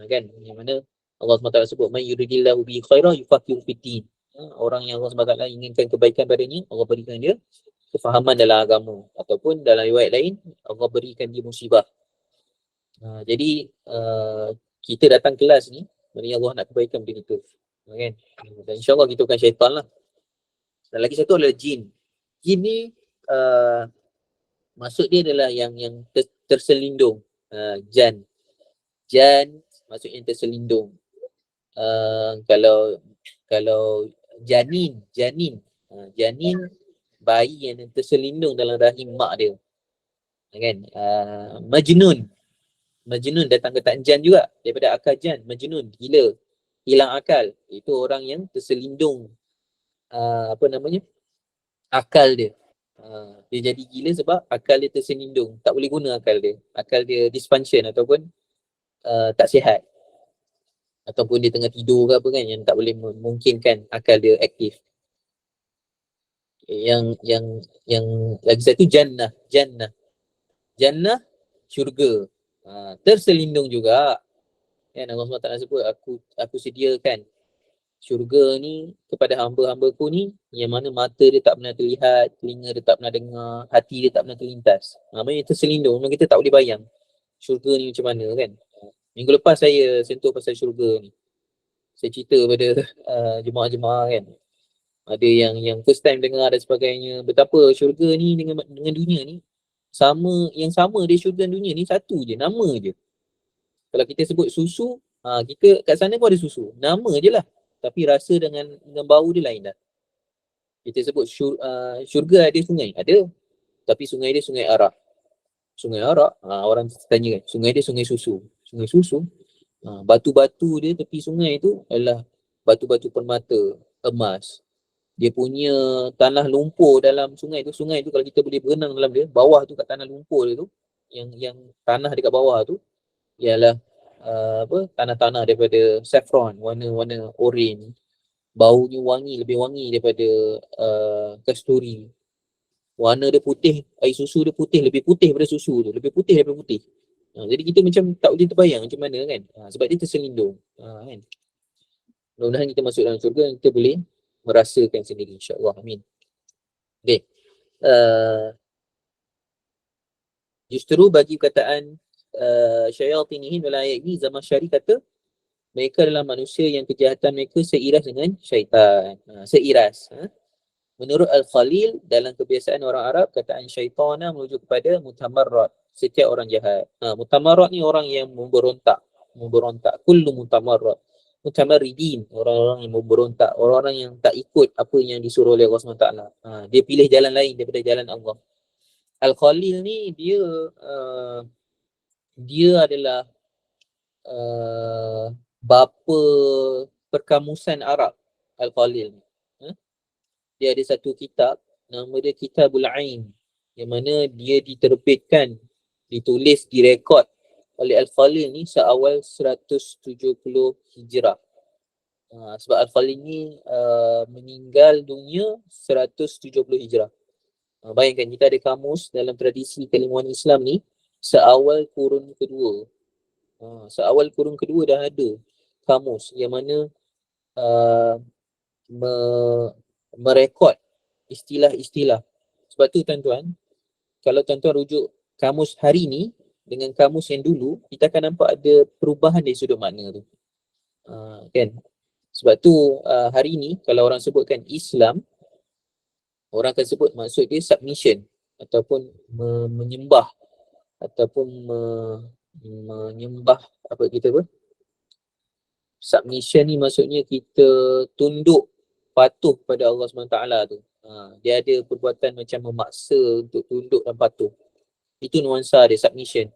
Kan? Yang mana Allah SWT sebut, man yuridillahu bihi khaira yufaqihu fiddin. Orang yang Allah SWT inginkan kebaikan padanya, Allah berikan dia kefahaman dalam agama. Ataupun dalam riwayat lain, Allah berikan dia musibah. Jadi kita datang kelas ni, maknanya Allah nak kebaikan pada kita. Kan? Dan insyaAllah kita bukan syaitan lah. Dan lagi satu adalah jin. Jin ni maksud dia adalah yang terselindung. Jan maksudnya terselindung. Kalau janin bayi yang terselindung dalam rahim mak dia, kan. Majnun datang kataan jan juga, daripada akal jan. Majnun, gila, hilang akal. Itu orang yang terselindung akal dia. Dia jadi gila sebab akal dia terselindung, tak boleh guna akal dia dysfunction ataupun tak sihat, ataupun dia tengah tidur ke apa kan, yang tak boleh memungkinkan akal dia aktif. Yang lagi satu jannah syurga, terselindung juga kan. Allah SWT sebut, aku sediakan syurga ni kepada hamba-hambaku ni, yang mana mata dia tak pernah terlihat, telinga dia tak pernah dengar, hati dia tak pernah terlintas. Maksudnya terselindung, memang kita tak boleh bayang syurga ni macam mana kan. Minggu lepas saya sentuh pasal syurga ni, saya cerita pada jemaah-jemaah kan. Ada yang first time dengar dan sebagainya, betapa syurga ni dengan dunia ni sama dia. Syurga dan dunia ni satu je, nama je. Kalau kita sebut susu, kita kat sana pun ada susu, nama je lah, tapi rasa dengan bau dia lain dah. Kita sebut syurga ada sungai, ada, tapi sungai dia sungai arak. Orang tanya kan, sungai dia sungai susu. Batu-batu dia tepi sungai tu adalah batu-batu permata, emas. Dia punya tanah lumpur dalam sungai tu kalau kita boleh berenang dalam dia, bawah tu kat tanah lumpur dia tu, yang tanah dekat bawah tu ialah tanah-tanah daripada saffron, warna oren, baunya wangi, lebih wangi daripada kasturi. Warna dia putih, air susu dia putih, lebih putih daripada susu tu, lebih putih daripada putih. Jadi kita macam tak boleh terbayang macam mana kan, sebab dia terselindung. Kan. Mudah-mudahan kita masuk dalam syurga, kita boleh merasakan sendiri, insya-Allah. Amin. Okay. Justru bagi perkataan syaitanihim dalam ayat ini, Zamakhsyari kata mereka adalah manusia yang kejahatan mereka seiras dengan syaitan. Seiras. Menurut Al-Khalil, dalam kebiasaan orang Arab, kataan syaitana merujuk kepada mutamarrad, setiap orang jahat. Mutamarrad ni orang yang memberontak. Kullu mutamarrad. Mutamarridin, orang-orang yang memberontak, orang-orang yang tak ikut apa yang disuruh oleh Allah SWT. Dia pilih jalan lain daripada jalan Allah. Al-Khalil ni dia adalah bapa perkamusan Arab. Al-Khalil ni. Dia ada satu kitab, nama dia Kitabul Ain, yang mana dia diterbitkan, ditulis, direkod oleh Al-Khalil ni seawal 170 Hijrah. Sebab Al-Khalil ni meninggal dunia 170 Hijrah. Bayangkan kita ada kamus dalam tradisi keilmuan Islam ni seawal kurun kedua. Seawal kurun kedua dah ada kamus yang mana merekod istilah-istilah. Sebab tu tuan-tuan, kalau tuan-tuan rujuk kamus hari ni dengan kamus yang dulu, kita akan nampak ada perubahan dari sudut makna tu. Kan? Sebab tu hari ni kalau orang sebutkan Islam, orang akan sebut maksud dia submission ataupun menyembah ataupun menyembah submission ni maksudnya kita tunduk, patuh pada Allah SWT tu. Dia ada perbuatan macam memaksa untuk tunduk dan patuh. Itu nuansa dia, submission.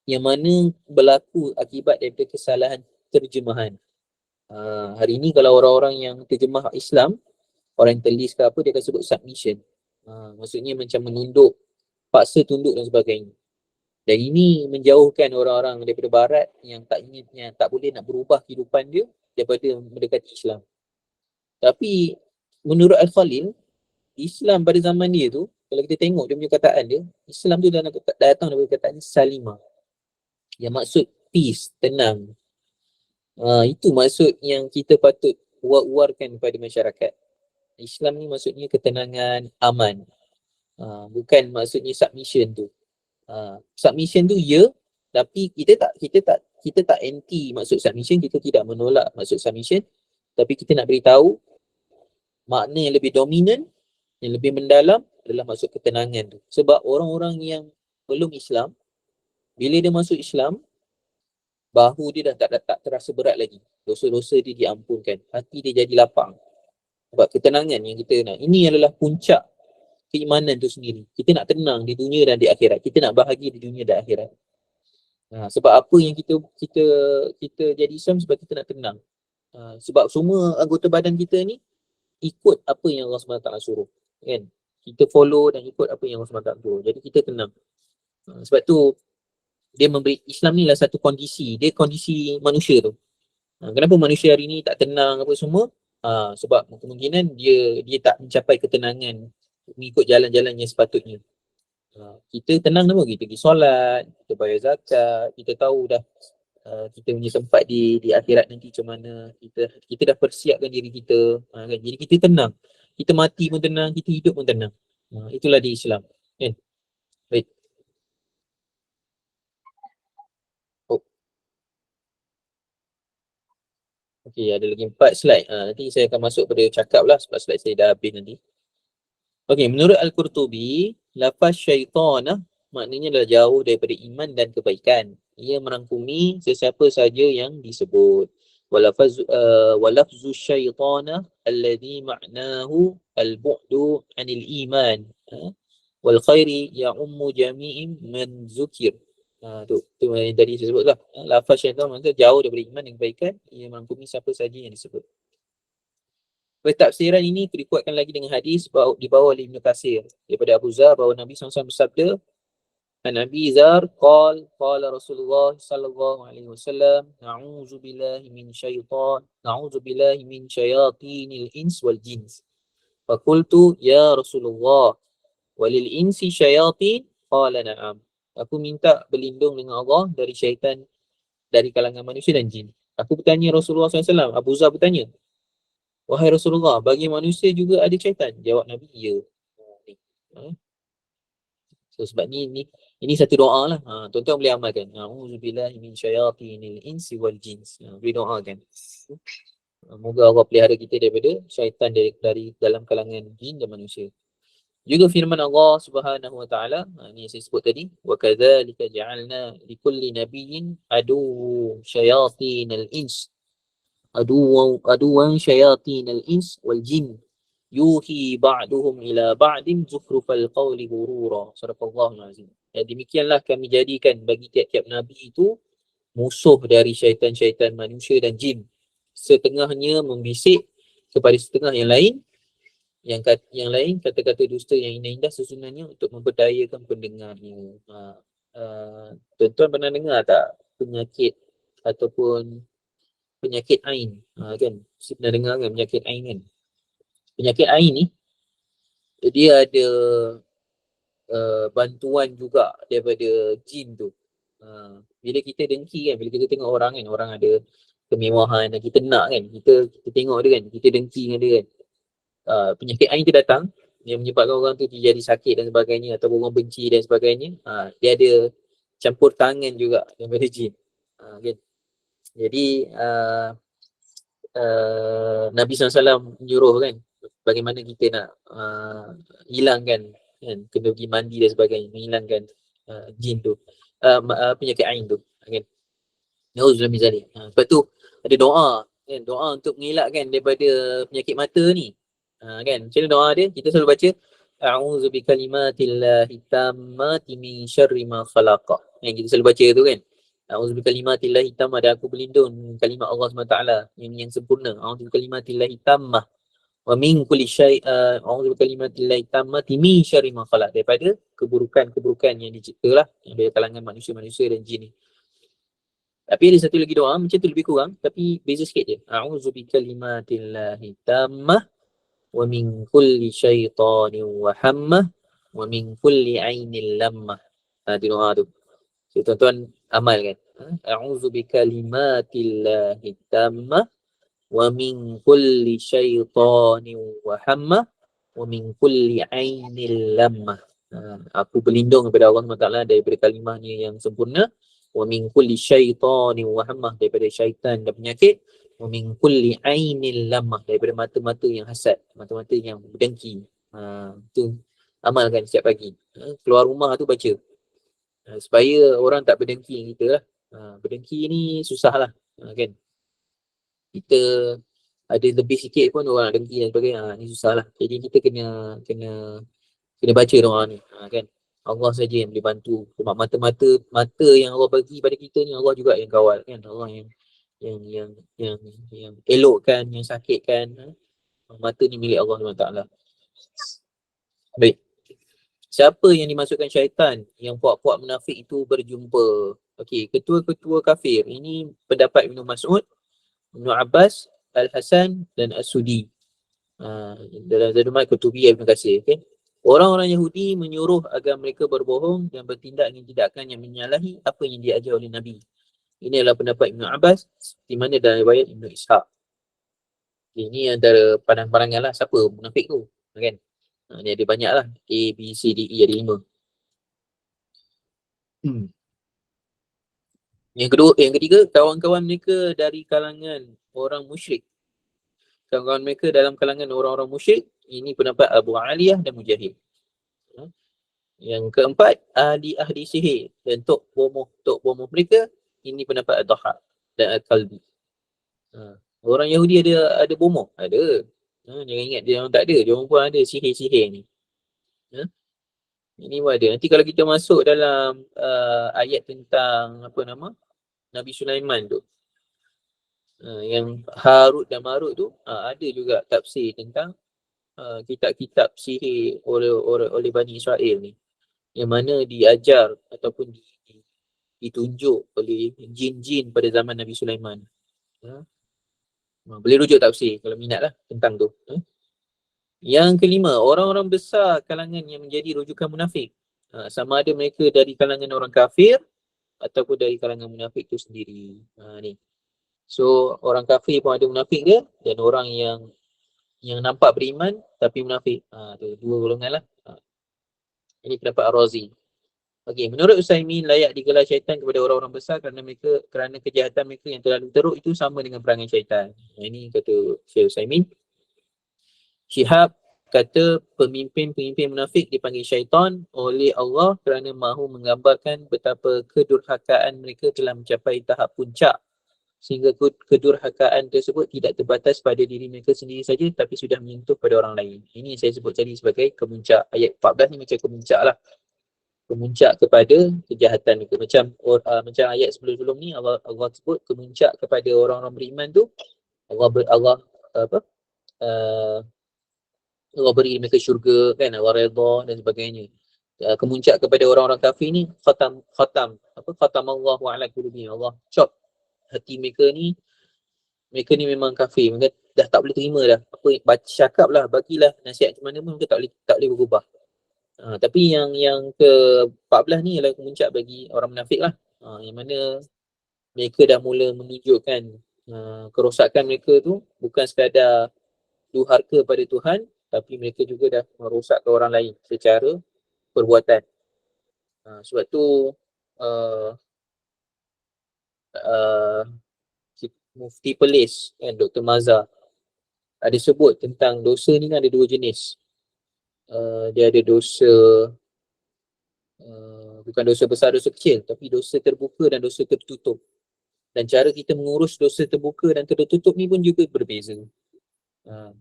Yang mana berlaku akibat daripada kesalahan terjemahan. Hari ni kalau orang-orang yang terjemah Islam, orang yang telis ke apa, dia akan sebut submission. Maksudnya macam menunduk, paksa tunduk dan sebagainya. Dan ini menjauhkan orang-orang daripada barat yang tak boleh nak berubah kehidupan dia daripada mendekati Islam. Tapi menurut Al-Khalil, Islam pada zaman dia tu, kalau kita tengok dia punya kataan dia, Islam tu datang daripada kataan salimah, yang maksud peace, tenang. Itu maksud yang kita patut war-warkan kepada masyarakat. Islam ni maksudnya ketenangan, aman. Bukan maksudnya submission tu. Submission tu ya, tapi kita tak anti maksud submission, kita tidak menolak maksud submission, tapi kita nak beritahu makna yang lebih dominan, yang lebih mendalam adalah maksud ketenangan tu. Sebab orang-orang yang belum Islam, bila dia masuk Islam, bahu dia dah tak terasa berat lagi. Dosa-dosa dia diampunkan. Hati dia jadi lapang. Sebab ketenangan yang kita nak. Ini adalah puncak keimanan tu sendiri. Kita nak tenang di dunia dan di akhirat. Kita nak bahagia di dunia dan akhirat. Sebab apa yang kita jadi Islam, sebab kita nak tenang. Sebab semua anggota badan kita ni ikut apa yang Allah SWT suruh. Kan? Kita follow dan ikut apa yang Allah SWT suruh. Jadi kita tenang. Sebab tu dia memberi, Islam ni lah satu kondisi. Dia kondisi manusia tu. Kenapa manusia hari ni tak tenang apa semua? Sebab kemungkinan dia tak mencapai ketenangan mengikut jalan-jalan yang sepatutnya. Kita tenang nama kita pergi solat, kita bayar zakat, kita tahu dah kita punya tempat di akhirat nanti macam mana, kita dah persiapkan diri kita, kan? Jadi kita tenang, kita mati pun tenang, kita hidup pun tenang. Itulah di Islam, kan? Baik. Okey, ada lagi 4 slide. Nanti saya akan masuk pada cakap lah sebab slide saya dah habis nanti. Okey, menurut Al-Qurtubi, lafaz syaitanah maknanya adalah jauh daripada iman dan kebaikan. Ia merangkumi sesiapa saja yang disebut. Walafzu syaitanah alladhi ma'nahu al-bu'du anil iman. Wal khairi ya'ummu jami'in man zukir. Tu yang tadi saya sebut lah. Lafaz syaitan maksudnya jauh daripada iman dan kebaikan. Ia merangkumi siapa saja yang disebut. Pentafsiran ini dikuatkan lagi dengan hadis dibawa oleh Ibnu Katsir daripada Abu Zar bahawa Nabi SAW bersabda, An Abi Zar qala Rasulullah sallallahu alaihi wasallam, na'udzu billahi min syayatinil ins wal jins. Faqultu ya Rasulullah, walil insi syayatin? Qala na'am. Aku minta berlindung dengan Allah dari syaitan dari kalangan manusia dan jin. Aku bertanya Rasulullah SAW, Abu Zar bertanya, wahai Rasulullah, bagi manusia juga ada syaitan? Jawab Nabi, ya. So sebab ini satu doa lah. Tuan-tuan boleh amalkan. A'udzubillahi min syayatinil insi wal jins. Boleh doakan. Moga Allah pelihara kita daripada syaitan dari dalam kalangan jin dan manusia. Juga firman Allah Subhanahu wa taala, ini yang saya sebut tadi, wa kadzalika ja'alna likulli nabiyyin syayatinal ins aduwan syayatinal ins wal jin yuhi ba'duhum ila ba'din zukhrufal qawli ghurura. Sadaqallahul azim. Demikianlah kami jadikan bagi tiap-tiap nabi itu musuh dari syaitan-syaitan manusia dan jin. Setengahnya membisik kepada setengah yang lain, yang lain kata-kata dusta yang indah-indah sesungguhnya untuk memperdayakan pendengarnya. Tuan-tuan pernah dengar tak penyakit ataupun penyakit ain? Kan? Mesti pernah dengar kan penyakit ain kan? Penyakit ain ni dia ada bantuan juga daripada jin tu. Bila kita dengki kan, bila kita tengok orang kan, orang ada kemewahan dan kita nak kan, kita tengok dia kan, kita dengki dengan dia kan. Penyakit ain tu datang yang menyebabkan orang tu jadi sakit dan sebagainya, atau orang benci dan sebagainya. Dia ada campur tangan juga daripada jin. Kan? Jadi Nabi SAW menyuruh kan bagaimana kita nak hilangkan kan, kena pergi mandi dan sebagainya, menghilangkan jin tu, penyakit ain tu kan. Nauzubillah min zalik. Lepas tu ada doa kan, doa untuk mengelakkan daripada penyakit mata ni. Kan, macam mana doa dia? Kita selalu baca a'udzu bikalimatillahi tammati min syarri ma khalaqa. Kita selalu baca tu kan. A'udzu bikalimatillahi tammah, dan aku berlindung dengan kalimat Allah SWT yang sempurna. A'udzu bikalimatillahi tammah wa min kulli syai' a'udzu bikalimatillahi tammati min syarri ma khalaq, daripada keburukan-keburukan yang diciptalah dari kalangan manusia-manusia dan jin ni. Tapi ada satu lagi doa macam tu lebih kurang, tapi beza sikit je. A'udzu bikalimatillahi tammah wa min kulli syaitanin wa hammah wa min kulli ainil lammah. Itu doa tu. So, tuan-tuan amalkan. A'udzu bikalimatillahi tammah wa min kulli syaitanin wa hammah wa min kulli ainil lammah. Aku berlindung kepada Allah SWT daripada kalimahnya yang sempurna, wa min kulli syaitanin wa hammah, daripada syaitan dan penyakit, wa min kulli ainil lammah, daripada mata-mata yang hasad, mata-mata yang berdengki. Tu amalkan setiap pagi. Keluar rumah tu baca. Supaya orang tak berdengki dengan kita lah. Berdengki ni susah lah. Kan? Kita ada lebih sikit pun orang nak dengki dan sebagainya. Ni susah lah. Jadi kita kena baca doa ni. Kan? Allah saja yang boleh bantu. Sebab mata yang Allah bagi pada kita ni, Allah juga yang kawal. Kan? Allah yang elokkan, yang sakitkan. Mata ni milik Allah SWT. Baik. Siapa yang dimasukkan syaitan yang puak-puak munafik itu berjumpa? Okey, ketua-ketua kafir. Ini pendapat Ibnu Mas'ud, Ibnu Abbas, Al-Hasan dan As-Sudi. Dalam Zadul Ma'ad Kutubiyah Ibnu Katsir. Okay? Orang-orang Yahudi menyuruh agar mereka berbohong dan bertindak dengan tindakan yang menyalahi apa yang diajar oleh Nabi. Ini adalah pendapat Ibnu Abbas, di mana dalam riwayat Ibnu Ishaq. Ini antara pandang-pandangan lah siapa munafik tu. Kan? Ni ada banyak lah. A, B, C, D, E, ada 5. Yang ketiga, kawan-kawan mereka dari kalangan orang musyrik. Kawan-kawan mereka dalam kalangan orang-orang musyrik. Ini pendapat Abu Aliyah dan Mujahid. Yang keempat, ahli sihir dan tok bomoh mereka. Ini pendapat Ad-Dhahhak dan Al-Kalbi. Orang Yahudi ada bomoh? Ada. Jangan ingat dia orang tak ada. Dia orang pun ada sihir-sihir ni. Ini pun ada. Nanti kalau kita masuk dalam ayat tentang Nabi Sulaiman tu. Yang Harut dan Marut tu ada juga tafsir tentang kitab-kitab sihir oleh Bani Israel ni, yang mana diajar ataupun ditunjuk oleh jin-jin pada zaman Nabi Sulaiman. Boleh rujuk tafsir kalau minat lah tentang tu. Yang kelima, orang-orang besar kalangan yang menjadi rujukan munafik. Sama ada mereka dari kalangan orang kafir ataupun dari kalangan munafik tu sendiri. Ni. So orang kafir pun ada munafik dia, dan orang yang nampak beriman tapi munafik. Tu dua golongan lah. Ini pendapat Ar-Razi. Okey, menurut Utsaimin, layak digelar syaitan kepada orang-orang besar kerana kejahatan mereka yang terlalu teruk itu sama dengan perangai syaitan. Ini kata Syekh Utsaimin. Syihab kata pemimpin-pemimpin munafik dipanggil syaitan oleh Allah kerana mahu menggambarkan betapa kedurhakaan mereka telah mencapai tahap puncak, sehingga kedurhakaan tersebut tidak terbatas pada diri mereka sendiri saja tapi sudah menyentuh pada orang lain. Ini yang saya sebut tadi sebagai kemuncak. Ayat 14 ni macam kemuncak lah. Kemuncak kepada kejahatan mereka. Macam ayat sebelum-sebelum ni Allah sebut kemuncak kepada orang-orang beriman tu Allah beri mereka syurga kan, Allah redha dan sebagainya. Kemuncak kepada orang-orang kafir ni khatam Allah ala qulubihim. Allah chop hati mereka ni memang kafir, mereka dah tak boleh terima dah. Cakap lah, bagilah nasihat macam mana pun mereka tak boleh berubah. Tapi yang ke-14 ni adalah kemuncak bagi orang munafik lah. Yang mana mereka dah mula menunjukkan kerosakan mereka tu bukan sekadar durhaka pada Tuhan, tapi mereka juga dah merosakkan orang lain secara perbuatan. Sebab tu Mufti Perlis kan, Dr. Mazhar ada sebut tentang dosa ni kan ada dua jenis. Dia ada dosa bukan dosa besar, dosa kecil, tapi dosa terbuka dan dosa tertutup. Dan cara kita mengurus dosa terbuka dan tertutup ni pun juga berbeza.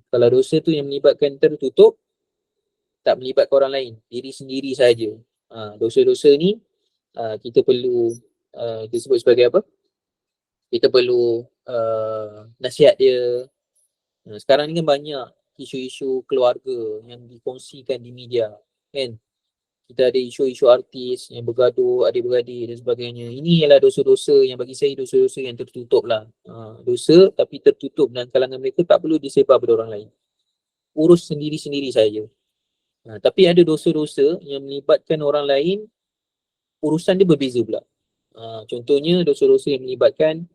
Kalau dosa tu yang melibatkan tertutup, tak melibatkan orang lain, diri sendiri saja. Dosa-dosa ni kita perlu disebut sebagai apa? Kita perlu nasihat dia. Sekarang ni kan banyak isu-isu keluarga yang dikongsikan di media kan. Kita ada isu-isu artis yang bergaduh, adik-beradik dan sebagainya. Ini ialah dosa-dosa yang bagi saya dosa-dosa yang tertutup lah. Dosa tapi tertutup, dan kalangan mereka tak perlu disebar pada orang lain. Urus sendiri-sendiri saja. Tapi ada dosa-dosa yang melibatkan orang lain, urusan dia berbeza pula. Contohnya dosa-dosa yang melibatkan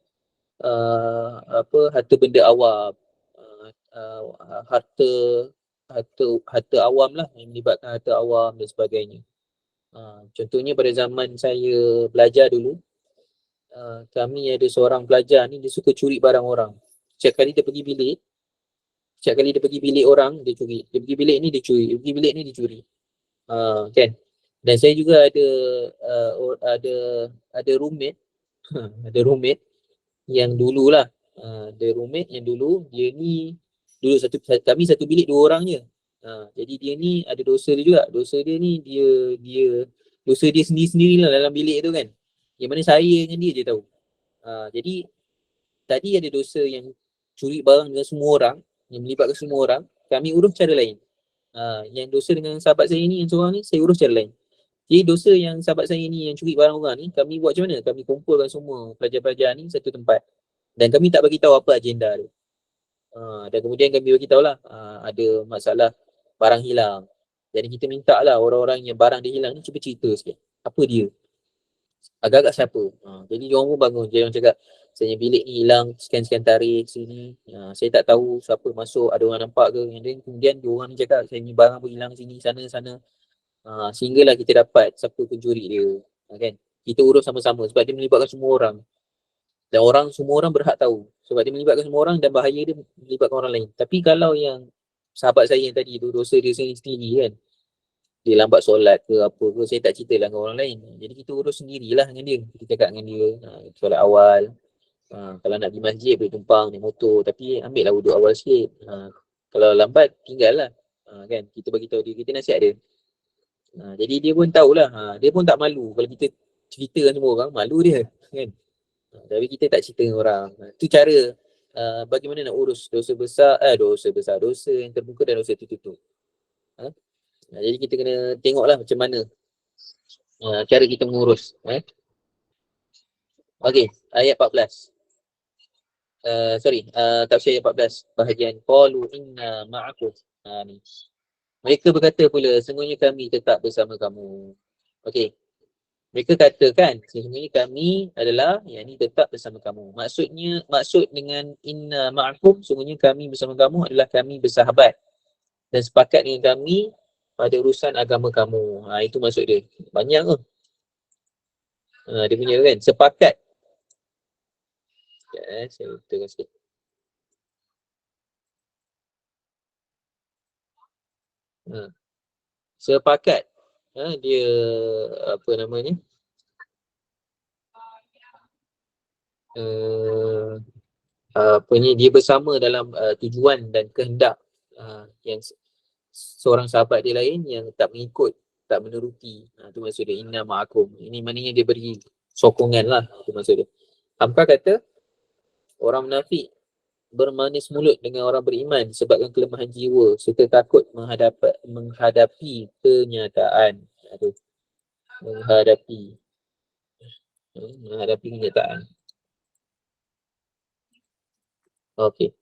harta benda awam, harta awam lah, yang melibatkan harta awam dan sebagainya. Contohnya pada zaman saya belajar dulu, kami ada seorang pelajar ni, dia suka curi barang orang. Setiap kali dia pergi bilik orang, dia curi. Dia pergi bilik ni, dia curi. Dia pergi bilik ni, dia curi. Kan? Dan saya juga ada roommate ada roommate yang dululah, dia ni dulu kami satu bilik 2 orang je. Jadi dia ni ada dosa dia juga. Dosa dia ni dia dosa dia sendiri-sendirilah dalam bilik tu kan. Yang mana saya dengan dia je tahu. Jadi tadi ada dosa yang curi barang dengan semua orang, yang melibatkan semua orang, kami urus cara lain. Yang dosa dengan sahabat saya ni, yang seorang ni, saya urus cara lain. Jadi dosa yang sahabat saya ni yang curi barang orang ni, kami buat macam mana? Kami kumpulkan semua pelajar-pelajar ni satu tempat, dan kami tak bagi tahu apa agenda dia. Dan kemudian kami bagi tahu lah ada masalah barang hilang. Jadi kita minta lah orang-orang yang barang dia hilang ni cuba cerita sikit. Apa dia? Agak-agak siapa? Jadi diorang pun bangun. Jadi orang cakap, saya bilik ni hilang, sekian-sekian tarikh sini. Saya tak tahu siapa masuk, ada orang nampak ke. Kemudian diorang ni cakap, saya ni barang pun hilang sini, sana. Sehinggalah kita dapat siapa pencuri dia. Kan? Kita urus sama-sama sebab dia melibatkan semua orang. Dan semua orang berhak tahu. Sebab dia melibatkan semua orang dan bahaya dia melibatkan orang lain. Tapi kalau yang sahabat saya yang tadi tu, dosa dia sendiri kan, dia lambat solat ke apa ke, saya tak cerita lah dengan orang lain. Jadi kita urus sendirilah dengan dia. Kita cakap dengan dia, solat awal. Kalau nak pergi masjid boleh tumpang naik motor, tapi ambil lah wuduk awal sikit. Kalau lambat tinggal lah. Kan? Kita bagi tahu dia, kita nasihat dia. Jadi dia pun tahulah. Dia pun tak malu kalau kita ceritakan semua orang, malu dia kan. Tapi kita tak cerita dengan orang. Itu cara bagaimana nak urus dosa yang terbuka dan dosa tertutup. Jadi kita kena tengoklah macam mana cara kita mengurus. Okey, ayat 14. Tafsir ayat 14 bahagian qalu inna ma'akum. Ni. Mereka berkata pula, sesungguhnya kami tetap bersama kamu. Okey. Mereka katakan sesungguhnya kami adalah yakni tetap bersama kamu. Maksud dengan inna ma'akum, sesungguhnya kami bersama kamu adalah kami bersahabat dan sepakat dengan kami pada urusan agama kamu. Itu maksud dia. Banyak ke? Dia punya kan sepakat. Saya letakkan sikit. Sepakat. Dia apa namanya? Dia bersama dalam tujuan dan kehendak yang seorang sahabat dia lain yang tak mengikut, tak menuruti. Itu maksud dia inna ma'akum. Ini maknanya dia beri sokongan lah. Itu maksud dia. Hamka kata orang munafik bermanis mulut dengan orang beriman disebabkan kelemahan jiwa serta takut menghadapi kenyataan. Menghadapi kenyataan. Okey.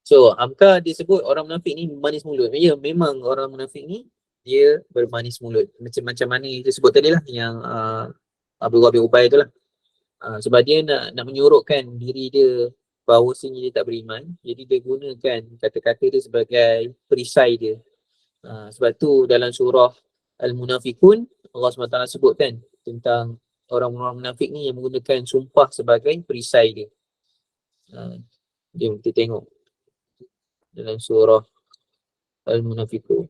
So, Hamka disebut orang munafik ni manis mulut. Ya, memang orang munafik ni dia bermanis mulut. Macam mana yang kita sebut tadi lah, yang Abu Ubay tu lah. Sebab dia nak menyuruhkan diri dia bahawasanya dia tak beriman. Jadi dia gunakan kata-kata dia sebagai perisai dia. Sebab tu dalam surah Al-Munafikun, Allah SWT sebutkan tentang orang-orang munafik ni yang menggunakan sumpah sebagai perisai dia. Jom kita tengok dalam surah Al-Munafikun.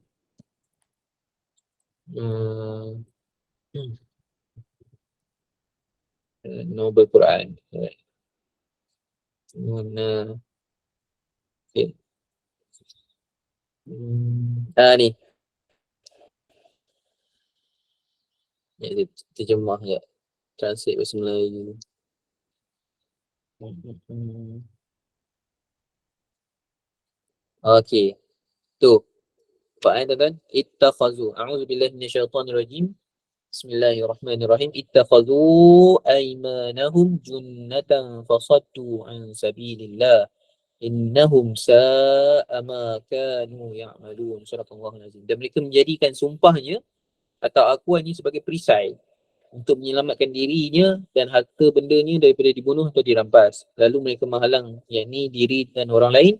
Nobel Quran. Okay. Ni. Ya, terjemah ya. Translate bahasa Melayu. Okey. Tu. Fa'an tuan-tuan. Ittakhazu. A'udzubillahi minasyaitonirrajim. Bismillahirrahmanirrahim. Ittakhazu aymanahum junnatan fasaddu an sabilillah. Innahum sa'a ma kanu ya'malun. Surah Al-Azim. Dan mereka menjadikan sumpahnya atau akuannya sebagai perisai untuk menyelamatkan dirinya dan harta bendanya daripada dibunuh atau dirampas. Lalu mereka menghalang yakni diri dan orang lain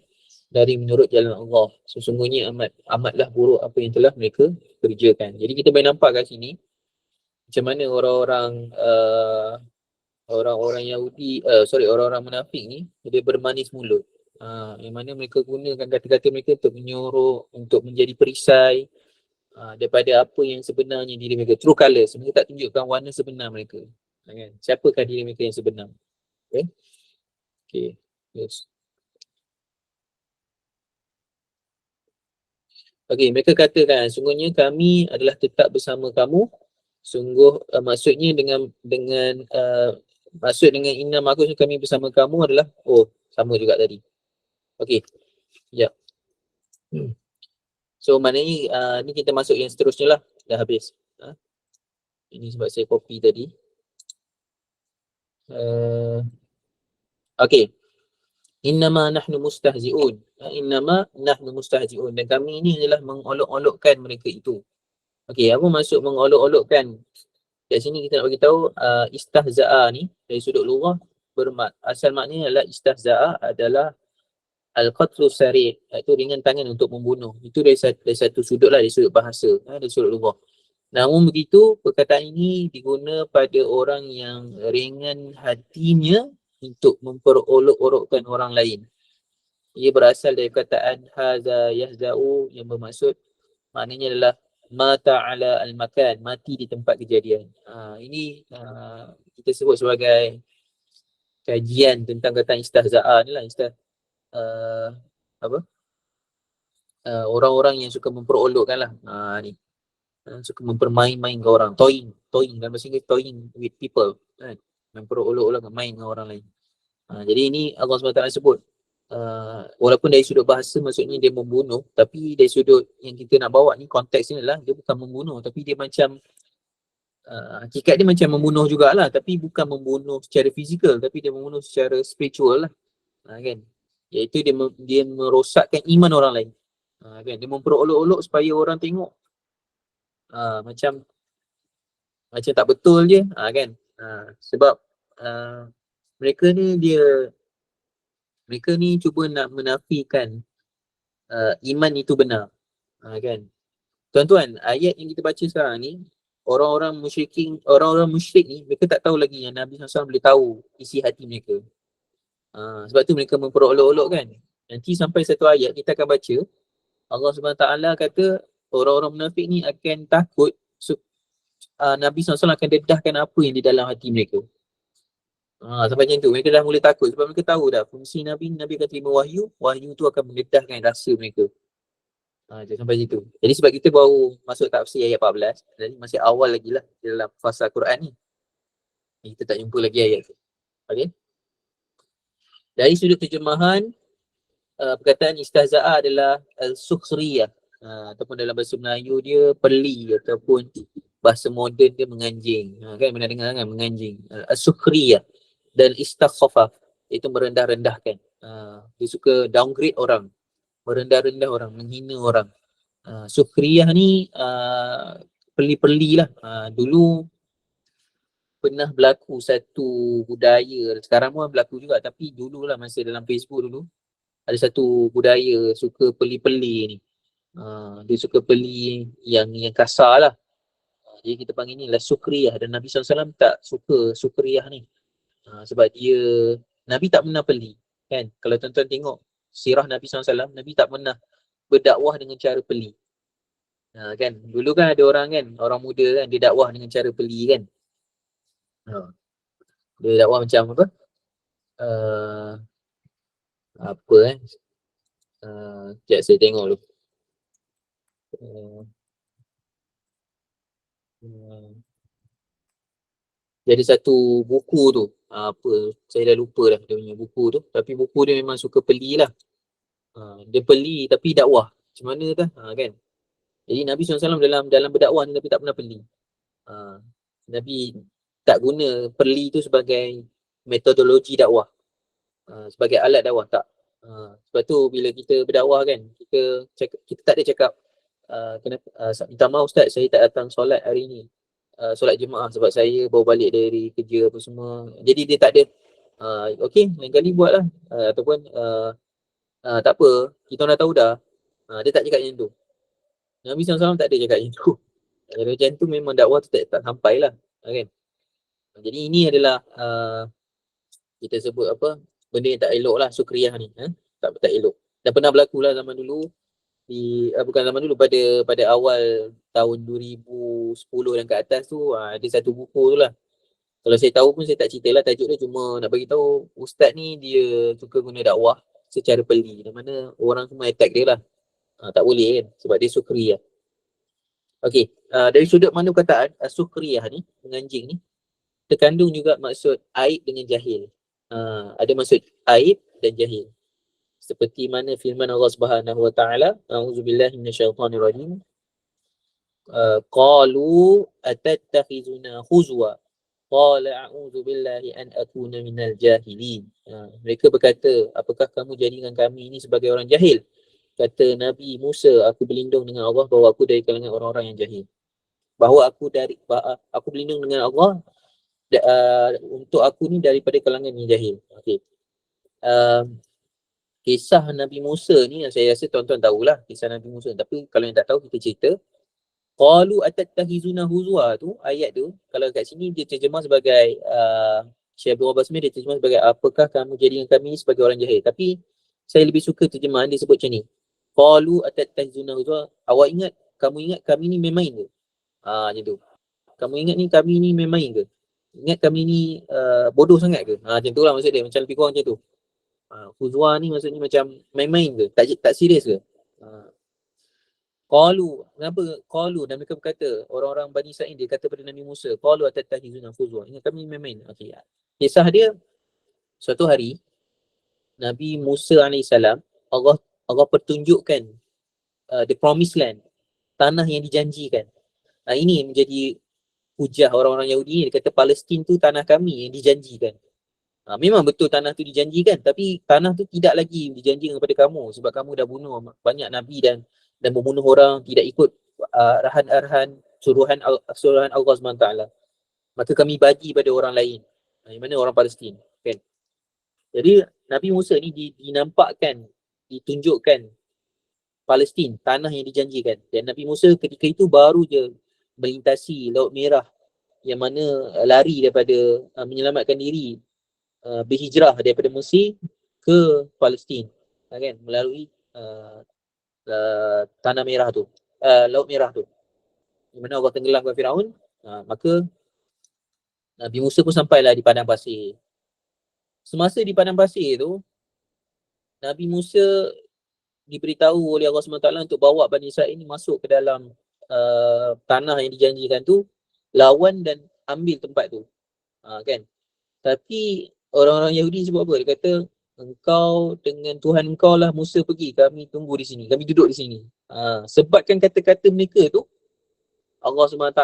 dari menurut jalan Allah. Sesungguhnya amatlah buruk apa yang telah mereka kerjakan. Jadi kita boleh nampak kat sini macam mana orang-orang Yahudi, orang-orang munafik ni dia bermanis mulut. Yang mana mereka gunakan kata-kata mereka untuk menyuruh untuk menjadi perisai daripada apa yang sebenarnya diri mereka. True colours. Mereka tak tunjukkan warna sebenar mereka. Kan? Siapakah diri mereka yang sebenar? Okay. Yes. Okay, mereka katakan sungguhnya kami adalah tetap bersama kamu. Sungguh maksudnya dengan maksud dengan inna ma'akum kami bersama kamu adalah sama juga tadi. Okey. Sekejap. So maknanya ni kita masuk yang seterusnya lah. Dah habis. Ini sebab saya copy tadi. Okey. Innama nahnu mustahzi'un. Innama nahnu mustahzi'un. Dan kami ini adalah mengolok-olokkan mereka itu. Okey, apa maksud mengolok-olokkan? Kat sini kita nak bagi tahu istahza'a ni dari sudut lughah asal maknanya adalah istahza'a adalah al-qatlu sari', iaitu ringan tangan untuk membunuh. Itu dari satu sudut lah, dari sudut bahasa, dari sudut lughah. Namun begitu, perkataan ini diguna pada orang yang ringan hatinya untuk memperolok-olokkan orang lain. Ia berasal dari perkataan haza yahza'u yang bermaksud maknanya adalah mata ala al-makan, mati di tempat kejadian. Ini kita sebut sebagai kajian tentang kata istahza'a ni lah. Orang-orang yang suka memperolokkan lah. Ni. Suka mempermain-mainkan orang. Toying dalam bahasa Inggeris, toying with people. Kan? Memperolok-olokkan main dengan orang lain. Jadi ini Allah SWT sebut, walaupun dari sudut bahasa maksudnya dia membunuh, tapi dari sudut yang kita nak bawa ni, konteks ni adalah dia bukan membunuh, tapi dia macam hakikat dia macam membunuh jugalah, tapi bukan membunuh secara fizikal, tapi dia membunuh secara spiritual lah, kan. Iaitu dia merosakkan iman orang lain, kan. Dia memperolok-olok supaya orang tengok macam tak betul je, kan. Sebab mereka ni cuba nak menafikan iman itu benar, kan. Tuan-tuan, ayat yang kita baca sekarang ni, orang-orang musyrik ni, mereka tak tahu lagi yang Nabi SAW boleh tahu isi hati mereka. Sebab tu mereka memperolok-olok, kan. Nanti sampai satu ayat kita akan baca, Allah SWT kata orang-orang munafik ni akan takut Nabi SAW akan dedahkan apa yang di dalam hati mereka. Sampai macam tu, mereka dah mula takut sebab mereka tahu dah fungsi Nabi akan terima wahyu tu akan mendedahkan rasa mereka. Sampai situ. Jadi sebab kita baru masuk tafsir ayat 14, jadi masih awal lagi lah dalam fasa Quran ni. Kita tak jumpa lagi ayat tu. Okay. Dari sudut terjemahan, perkataan istahza'ah adalah al-sukhriyah, ataupun dalam bahasa Melayu dia peli, ataupun bahasa moden dia menganjing. Kan pernah dengar kan, menganjing. Al-sukhriyah. Dan istakhafah, itu merendah-rendahkan. Dia suka downgrade orang, merendah-rendah orang, menghina orang. Sukhriyah ni peli-peli lah. Dulu pernah berlaku satu budaya, sekarang pun berlaku juga, tapi dulu lah masa dalam Facebook dulu, ada satu budaya suka peli-peli ni. Dia suka peli yang kasar lah. Jadi kita panggil ni lah sukriyah, dan Nabi SAW tak suka sukriyah ni. Sebab Nabi tak pernah peli, kan. Kalau tuan-tuan tengok sirah Nabi SAW, Nabi tak pernah berdakwah dengan cara peli, kan. Dulu kan ada orang kan, orang muda kan, dia dakwah dengan cara peli, kan. Dia dakwah macam apa, sekejap saya tengok dulu. Jadi satu buku tu, saya dah lupa dah dia punya buku tu, tapi buku dia memang suka peli lah. Dia peli tapi dakwah macam mana kan, kan. Jadi Nabi SAW dalam berdakwah ni Nabi tak pernah peli. Nabi tak guna peli tu sebagai metodologi dakwah, sebagai alat dakwah, tak. Sebab tu bila kita berdakwah kan, kita tak ada cakap minta maaf Ustaz, saya tak datang solat hari ni, solat jemaah sebab saya baru balik dari kerja apa semua. Jadi dia tak ada okey, lain kali buat lah, ataupun tak apa, kita dah tahu dah. Dia tak cakap macam tu. Nabi SAW tak ada cakap macam tu. Kalau macam tu memang dakwah tu tak sampai lah, kan. Jadi ini adalah kita sebut apa, benda yang tak elok lah, sukriyah ni, tak elok. Dan pernah berlaku lah zaman dulu, bukan zaman dulu, pada awal tahun 2010 dan ke atas tu, ada satu buku tu lah. Kalau saya tahu pun saya tak cerita lah, tajuk dia cuma nak bagi tahu ustaz ni dia suka guna dakwah secara peli, di mana orang semua attack dia lah. Tak boleh kan, sebab dia sukriyah. Okey, dari sudut mana perkataan sukriyah ni, menganjing ni, terkandung juga maksud aib dengan jahil. Ada maksud aib dan jahil. Seperti mana firman Allah Subhanahu wa taala, a'udzubillahi minasyaitonir rajim. Qalu atattakhizuna huzwa. Qala a'udzubillahi an akuna minal jahilin. Mereka berkata, apakah kamu jadikan kami ini sebagai orang jahil? Kata Nabi Musa, aku berlindung dengan Allah bahawa aku dari kalangan orang-orang yang jahil. Bahawa aku berlindung dengan Allah untuk aku ni daripada kalangan yang jahil. Okey. Kisah Nabi Musa ni, saya rasa tuan-tuan tahulah kisah Nabi Musa. Tapi kalau yang tak tahu, kita cerita. Qalu atattakhizuna huzwa tu, ayat tu, kalau kat sini dia terjemah sebagai Syekh Abdul Wahab Basmir, dia terjemah sebagai apakah kamu jadikan kami sebagai orang jahil. Tapi saya lebih suka terjemahan dia sebut macam ni. Qalu atattakhizuna huzwa, kamu ingat kami ni main-main ke? Macam tu. Kamu ingat ni kami ni main-main ke? Ingat kami ni bodoh sangat ke? Macam tu lah maksud dia, macam lebih kurang macam tu. Huzwa ni maksudnya macam main-main ke? Tak serius ke? Qalu, kenapa qalu? Dan mereka berkata, orang-orang Bani Israil dia kata pada Nabi Musa, qalu atattakhizuna huzwa, ingat kami main-main. Okey. Kisah dia suatu hari Nabi Musa alaihissalam, Allah pertunjukkan the promised land, tanah yang dijanjikan. Ini menjadi hujah orang-orang Yahudi ni. Dia kata Palestin tu tanah kami yang dijanjikan. Memang betul tanah tu dijanjikan, tapi tanah tu tidak lagi dijanjikan kepada kamu sebab kamu dah bunuh banyak nabi dan membunuh orang, tidak ikut arahan-arahan suruhan Allah SWT. Maka kami bagi pada orang lain, yang mana orang Palestin, kan? Jadi Nabi Musa ni dinampakkan, ditunjukkan Palestin, tanah yang dijanjikan. Dan Nabi Musa ketika itu baru je melintasi Laut Merah, yang mana lari daripada menyelamatkan diri, berhijrah daripada Mesir ke Palestin, kan, melalui tanah merah tu, Laut Merah tu, di mana Allah tenggelamkan Firaun. Maka Nabi Musa pun sampailah di padang pasir. Semasa di padang pasir tu, Nabi Musa diberitahu oleh Allah SWT untuk bawa Bani Israel ni masuk ke dalam tanah yang dijanjikan tu, lawan dan ambil tempat tu, kan. Tapi orang-orang Yahudi sebut apa? Dia kata, engkau dengan Tuhan engkau lah Musa pergi, kami tunggu di sini, kami duduk di sini. Sebabkan kata-kata mereka tu, Allah SWT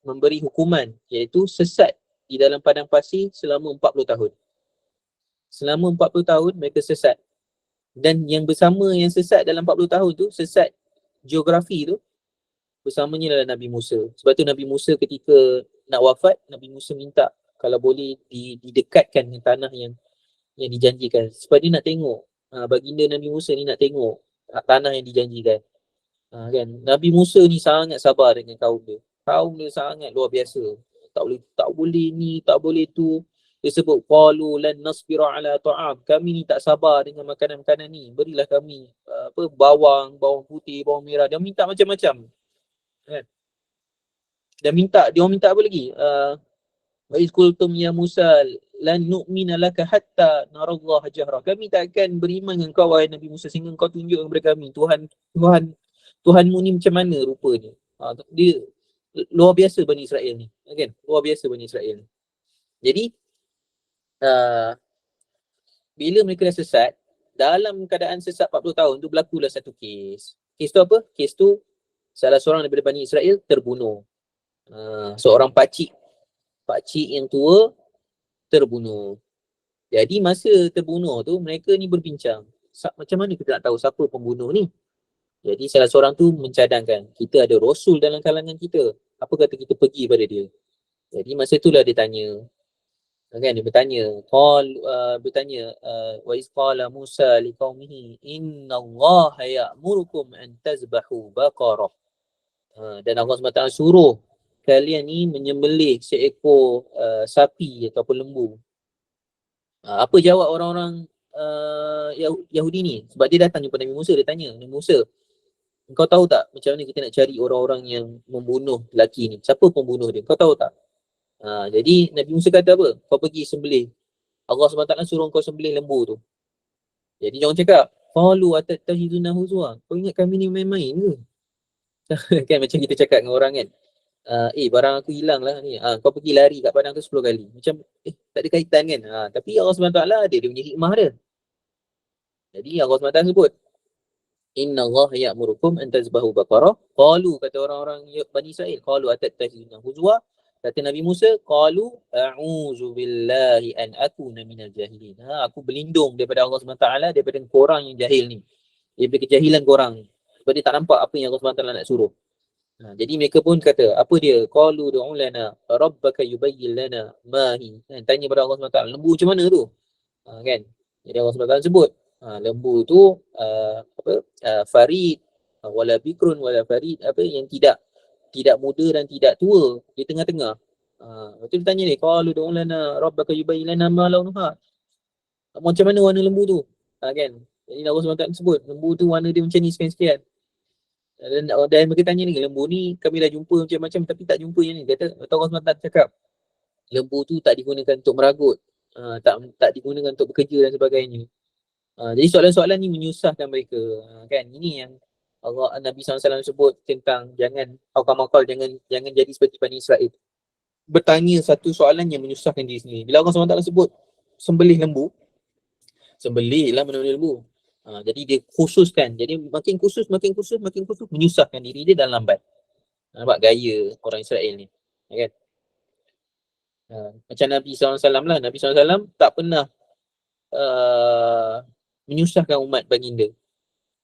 memberi hukuman, iaitu sesat di dalam padang pasir selama 40 tahun. Selama 40 tahun mereka sesat. Dan yang bersama yang sesat dalam 40 tahun tu, sesat geografi tu, bersamanya adalah Nabi Musa. Sebab tu Nabi Musa ketika nak wafat, Nabi Musa minta kalau boleh didekatkan dengan tanah yang dijanjikan. Sebab dia nak tengok, baginda Nabi Musa ni nak tengok tanah yang dijanjikan. Kan? Nabi Musa ni sangat sabar dengan kaum dia. Kaum dia sangat luar biasa. Tak boleh ni, tak boleh tu. Dia sebut, qalu lan nasbira ala ta'am. Kami ni tak sabar dengan makanan-makanan ni. Berilah kami bawang putih, bawang merah. Dia minta macam-macam. Kan? Dia minta apa lagi? Wa iz qultum ya Musa lan nu'mina laka hatta narallaha jahra. Kami tak akan beriman dengan kau wahai Nabi Musa sehingga kau tunjuk kepada kami Tuhanmu ni macam mana rupanya. Dia luar biasa Bani Israel ni, kan? Luar biasa Bani Israel ni. Jadi bila mereka dah sesat, dalam keadaan sesat 40 tahun tu berlakulah satu kes. Kes tu apa? Kes tu salah seorang daripada Bani Israel terbunuh. Seorang pakcik yang tua terbunuh. Jadi masa terbunuh tu mereka ni berbincang, macam mana kita nak tahu siapa pembunuh ni? Jadi salah seorang tu mencadangkan, kita ada Rasul dalam kalangan kita, apa kata kita pergi pada dia? Jadi masa itulah dia tanya, kan, dia bertanya, wa iz qala Musa liqaumihi innallaha ya'murukum an tazbahu baqarah. Dan Allah SWT suruh kalian ni menyembelih seekor sapi ataupun lembu. Apa jawab orang-orang Yahudi ni? Sebab dia datang jumpa Nabi Musa, dia tanya, Nabi Musa, engkau tahu tak macam mana kita nak cari orang-orang yang membunuh lelaki ni? Siapa pembunuh dia? Kau tahu tak? Jadi Nabi Musa kata apa? Kau pergi sembelih. Allah SWT suruh kau sembelih lembu tu. Jadi jangan cakap, qalu atattakhiduna huzwa. Kau ingat kami ni main-main ke? Kan macam kita cakap dengan orang kan, barang aku hilang lah ni. Kau pergi lari kat padang tu 10 kali. Macam tak ada kaitan kan. Tapi Allah SWT ada dia punya hikmah dia. Jadi Allah SWT sebut, Inna Allah ya'murukum an tazbahu baqarah. Qalu, kata orang-orang Bani Israel, qalu atattakhiduna huzwa. Kata Nabi Musa, qalu a'udzu billahi an akuna minal jahilin. Aku berlindung daripada Allah SWT, daripada korang yang jahil ni, daripada kejahilan korang ni. Sebab dia tak nampak apa yang Allah SWT nak suruh. Jadi mereka pun kata, apa dia? Qalu du'u lana rabbaka yubayyin lana ma hi. Tanya pada Allah SWT, lembu macam mana tu? Kan? Jadi Allah SWT sebut, lembu tu farid wala bikrun wala farid, apa yang tidak muda dan tidak tua, di tengah-tengah. Lepas tu dia tanya ni, qalu du'u lana rabbaka yubayyin lana ma launuha. Macam mana warna lembu tu? Kan? Jadi Allah SWT sebut, lembu tu warna dia macam ni sekian-sekian. Dan mereka tanya ni, lembu ni kami dah jumpa macam-macam tapi tak jumpa yang ni. Kata Allah SWT cakap, lembu tu tak digunakan untuk meragut, tak digunakan untuk bekerja dan sebagainya. Jadi soalan-soalan ni menyusahkan mereka. Kan? Ini yang Nabi SAW sebut tentang jangan jadi seperti Bani Israel. Bertanya satu soalan yang menyusahkan diri sendiri. Bila Allah SWT sebut sembelih lembu, sembelih lah benda-benda lembu. Jadi dia khususkan, jadi makin khusus, menyusahkan diri dia dan lambat. Nampak gaya orang Israel ni, kan? Macam Nabi SAW lah, Nabi SAW tak pernah menyusahkan umat baginda,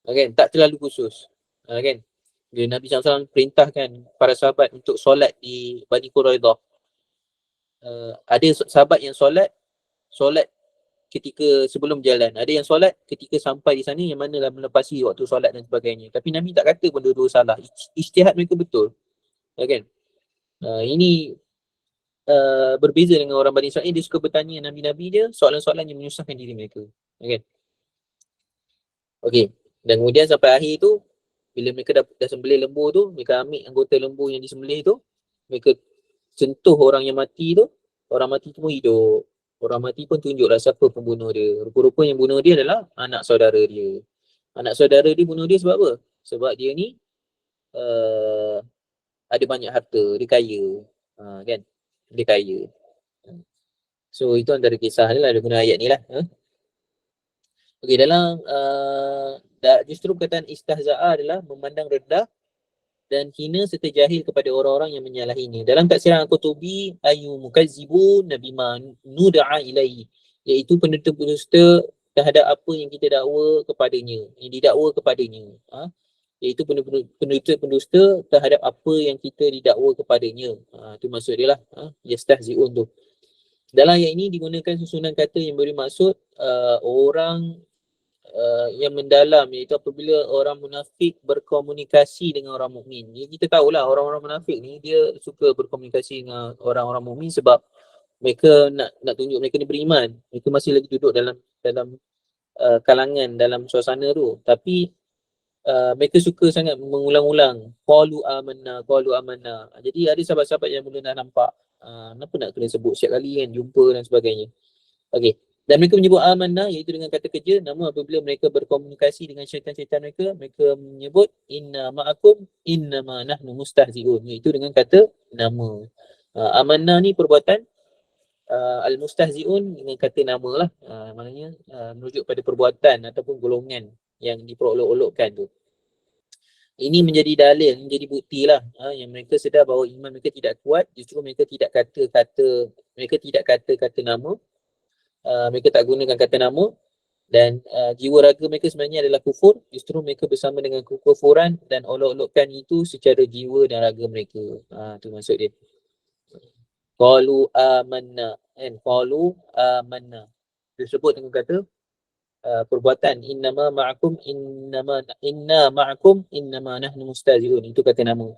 kan? Tak terlalu khusus, kan? Bila Nabi SAW perintahkan para sahabat untuk solat di Bani Quraidah, ada sahabat yang solat ketika sebelum jalan, ada yang solat ketika sampai di sana, yang mana dah melepasi waktu solat dan sebagainya. Tapi Nabi tak kata pun dua-dua salah, ijtihad mereka betul, kan? Ini berbeza dengan orang Bani Israel. Dia suka bertanya Nabi-Nabi dia soalan-soalan yang menyusahkan diri mereka, kan? Okey, dan kemudian sampai akhir tu, bila mereka dah sembelih lembu tu, mereka ambil anggota lembu yang disembelih tu, mereka sentuh orang yang mati tu, orang mati tu pun hidup. Orang mati pun tunjuklah siapa pembunuh dia. Rupa-rupa yang bunuh dia adalah anak saudara dia. Anak saudara dia bunuh dia sebab apa? Sebab dia ni ada banyak harta, dia kaya, kan? Dia kaya. So itu antara kisah dia lah, dia guna ayat ni lah. Okey, dalam justru perkataan istahza'a adalah memandang rendah dan hina serta jahil kepada orang-orang yang menyalahinya. Dalam tafsiran Al-Qutubi, ayu mukazzibun bima nud'a ilaihi, iaitu pendusta terhadap apa yang kita dakwa kepadanya, yang didakwa kepadanya. Iaitu pendusta terhadap apa yang kita didakwa kepadanya. Itu maksud dia lah, yastahzi'un tu. Dalam ayat ini digunakan susunan kata yang beri maksud orang yang mendalam, iaitu apabila orang munafik berkomunikasi dengan orang mukmin. Jadi kita tahulah orang-orang munafik ni dia suka berkomunikasi dengan orang-orang mukmin sebab mereka nak tunjuk mereka ni beriman. Mereka masih lagi duduk dalam kalangan, dalam suasana tu. Tapi mereka suka sangat mengulang-ulang qalu amanna. Jadi ada sahabat-sahabat yang mula dah nampak kenapa nak kena sebut setiap kali kan, jumpa dan sebagainya. Okey. Dan mereka menyebut amanna, iaitu dengan kata kerja. Namun apabila mereka berkomunikasi dengan syaitan-syaitan mereka menyebut inna ma'akum innama nahnu mustahzi'un, iaitu dengan kata nama. Amanna ni perbuatan, al-mustahzi'un dengan kata nama lah. Maknanya merujuk pada perbuatan ataupun golongan yang diperolok-olokkan tu. Ini menjadi dalil, menjadi bukti lah yang mereka sedar bahawa iman mereka tidak kuat. Justru mereka tidak kata nama. Mereka tak gunakan kata nama, dan jiwa raga mereka sebenarnya adalah kufur. Justru mereka bersama dengan kekufuran dan olok-olokkan itu secara jiwa dan raga mereka. Itu maksud dia. Qalu amanna, kan? Qalu amanna disebut dengan kata perbuatan. Inna ma'akum innama nahnu mustahzi'un, itu kata nama.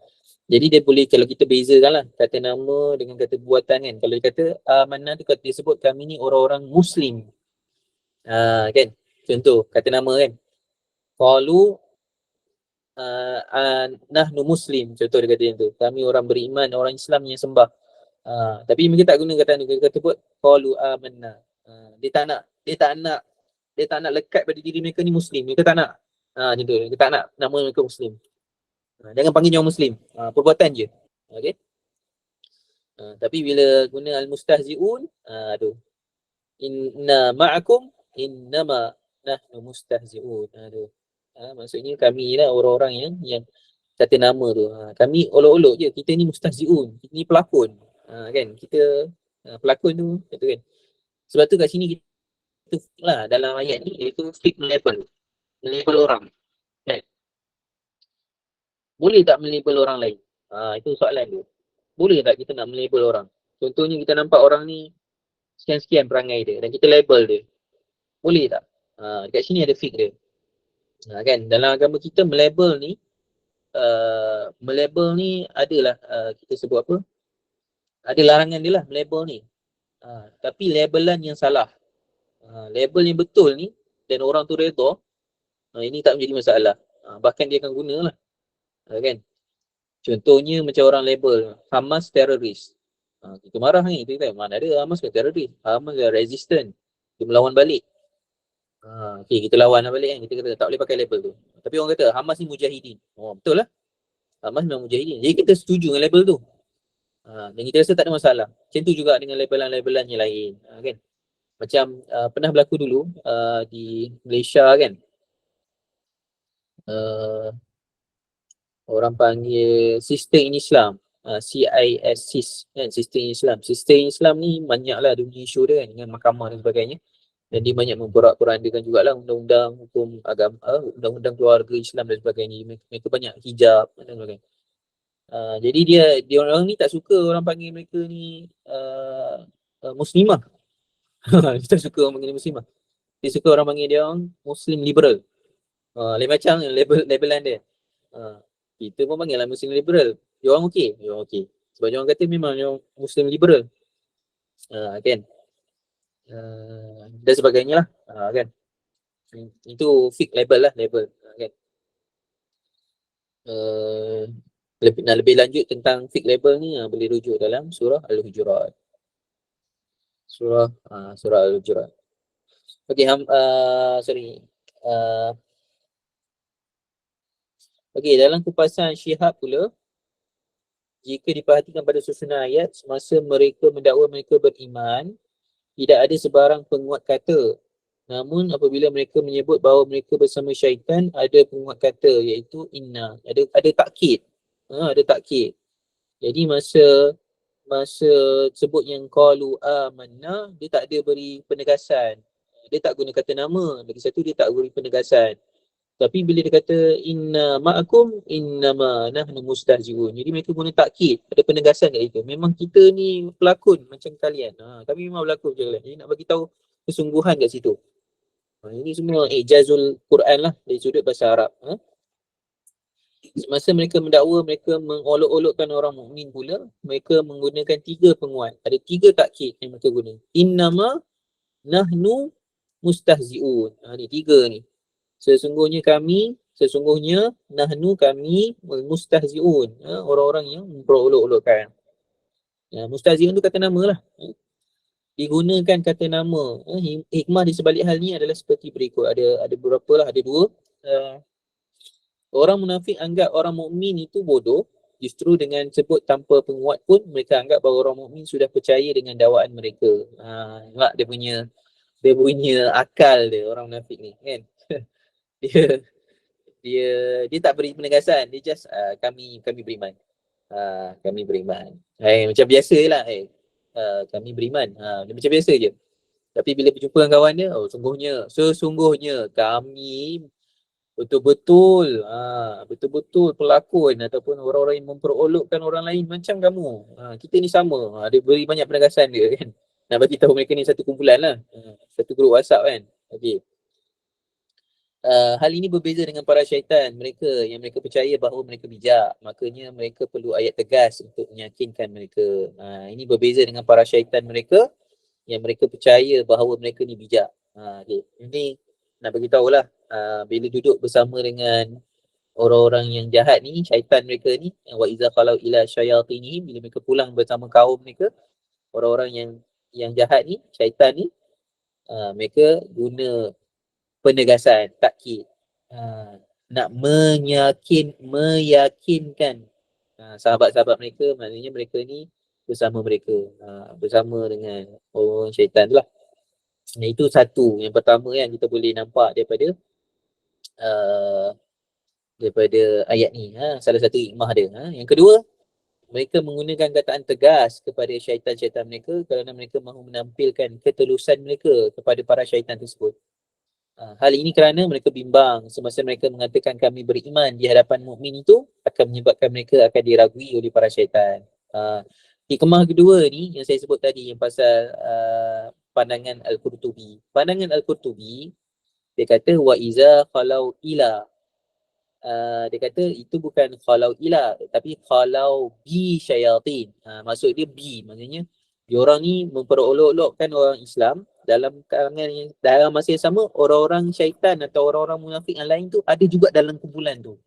Jadi dia boleh, kalau kita bezakan lah kata nama dengan kata buatan kan. Kalau dia kata amanna tu dia sebut kami ni orang-orang muslim, kan? Contoh kata nama kan, qalu nahnu muslim, contoh dia kata macam tu, kami orang beriman, orang Islam yang sembah. Tapi mereka tak guna kata ni, mereka kata buat qalu amanna. Dia tak nak lekat pada diri mereka ni muslim. Mereka tak nak macam tu, mereka tak nak nama mereka muslim. Jangan panggil orang muslim, perbuatan je. Okey. Tapi bila guna al-mustahzi'un, inna ma'akum innama nahnu mustahzi'un. Maksudnya kami lah orang-orang yang kata nama tu. Kami olok-olok je, kita ni mustahzi'un, kita ni pelakon. Kan? Kita pelakon tu, kata kan. Sebab tu kat sini kita lah dalam ayat ni, iaitu fake melabel orang. Kan? Boleh tak melabel orang lain? Itu soalan tu. Boleh tak kita nak melabel orang? Contohnya kita nampak orang ni sekian-sekian perangai dia dan kita label dia. Boleh tak? Dekat sini ada fake dia. Kan? Dalam agama kita melabel ni adalah kita sebut apa? Ada larangan dia lah melabel ni. Tapi labelan yang salah. Label yang betul ni dan orang tu redha, ini tak menjadi masalah. Bahkan dia akan gunalah. Kan? Contohnya macam orang label Hamas teroris. Kita marah ni, kita kata mana ada Hamas bukan teroris. Hamas adalah resistant. Dia melawan balik. Okay, kita lawan balik kan. Kita kata tak boleh pakai label tu. Tapi orang kata Hamas ni mujahidin. Betul lah. Hamas memang mujahidin. Jadi kita setuju dengan label tu. Dan kita rasa tak ada masalah. Macam tu juga dengan labelan-labelan yang lain. Kan? Macam pernah berlaku dulu di Malaysia kan, uh, orang panggil Sistem Islam, CIS, SIS kan, Sistem Islam. Sistem Islam ni banyaklah dunia isu dia kan, dengan mahkamah dan sebagainya. Dan dia banyak memporak-porandakan jugalah undang-undang hukum agama, undang-undang keluarga Islam dan sebagainya. Mereka banyak hijab dan sebagainya. Jadi dia orang ni tak suka orang panggil mereka ni muslimah. Dia tak suka orang panggil muslimah. Dia suka orang panggil dia orang Muslim liberal. Lain macam labelan dia. Kita pun panggil lah Muslim liberal. Dia orang okey. Dia orang okey. Sebab dia orang kata memang dia orang Muslim liberal. Kan? Dan sebagainya lah. Kan? Itu fake label lah. Label. Kan? Lebih lanjut tentang fake label ni boleh rujuk dalam surah Al-Hujurat. Surah Al-Hujurat. Okey, sorry. Okey, dalam kupasan Syihab pula, jika diperhatikan pada susunan ayat, semasa mereka mendakwa mereka beriman, tidak ada sebarang penguat kata. Namun apabila mereka menyebut bahawa mereka bersama syaitan, ada penguat kata, iaitu inna. Ada takkid. Ada takkid. Jadi masa sebut yang qalu amanna, dia tak ada beri penegasan. Dia tak guna kata nama. Lagi satu, dia tak beri penegasan. Tapi bila dia kata inna ma'akum innama nahnu mustahzi'un, jadi mereka guna takkid, ada penegasan kat itu. Memang kita ni pelakon macam kalian. Kami memang berlakon macam kalian. Jadi nak bagi tahu kesungguhan kat situ. Ini semua ijazul Quran lah dari sudut bahasa Arab. Semasa mereka mendakwa, mereka mengolok-olokkan orang mukmin pula, mereka menggunakan 3 penguat. Ada 3 takkid yang mereka guna. Innama nahnu mustahzi'un. Ni 3 ni. Sesungguhnya nahnu kami mustahzi'un, orang-orang yang memperolok-olokkan. Mustahzi'un tu kata nama lah. Digunakan kata nama. Hikmah di sebalik hal ni adalah seperti berikut. Ada beberapa lah, ada 2. Orang munafik anggap orang mukmin itu bodoh. Justru dengan sebut tanpa penguat pun mereka anggap bahawa orang mukmin sudah percaya dengan dakwaan mereka. Nampak dia punya akal dia, orang munafik ni kan. dia tak beri penegasan, dia just kami beriman. Kami beriman. Macam biasa je lah. Kami beriman. Dia macam biasa je. Tapi bila berjumpa dengan kawan dia, sesungguhnya kami betul-betul pelakon ataupun orang-orang yang memperolokkan orang lain macam kamu. Kita ni sama. Dia beri banyak penegasan dia kan. Nak bagi tahu mereka ni satu kumpulan lah. Satu grup WhatsApp kan. Okey. Hal ini berbeza dengan para syaitan, mereka percaya bahawa mereka bijak, makanya mereka perlu ayat tegas untuk meyakinkan mereka. Ini berbeza dengan para syaitan mereka yang mereka percaya bahawa mereka ni bijak. Okay. Ini nak bagi tahulah, bila duduk bersama dengan orang-orang yang jahat ni, syaitan mereka ni, wa iza khalau ila syayatinihim, bila mereka pulang bersama kaum mereka, orang-orang yang jahat ni, syaitan ni, mereka guna penegasan, takkid. Nak meyakinkan sahabat-sahabat mereka, maknanya mereka ni bersama mereka, bersama dengan orang syaitan tu lah. Itu satu, yang pertama yang kita boleh nampak daripada ayat ni, salah satu hikmah dia. Yang kedua, mereka menggunakan kataan tegas kepada syaitan-syaitan mereka kerana mereka mahu menampilkan ketelusan mereka kepada para syaitan tersebut. Hal ini kerana mereka bimbang semasa mereka mengatakan kami beriman di hadapan mukmin itu akan menyebabkan mereka akan diragui oleh para syaitan. Hikmah kedua ni yang saya sebut tadi, yang pasal pandangan Al-Qurtubi. Pandangan Al-Qurtubi, dia kata wa iza khalau ila. Dia kata itu bukan khalau ila tapi khalau bi syayatin. Maksud dia bi, maknanya diorang ni memperolok-olokkan orang Islam dalam kalangan yang dalam masa yang sama, orang-orang syaitan atau orang-orang munafik yang lain tu ada juga dalam kumpulan tu.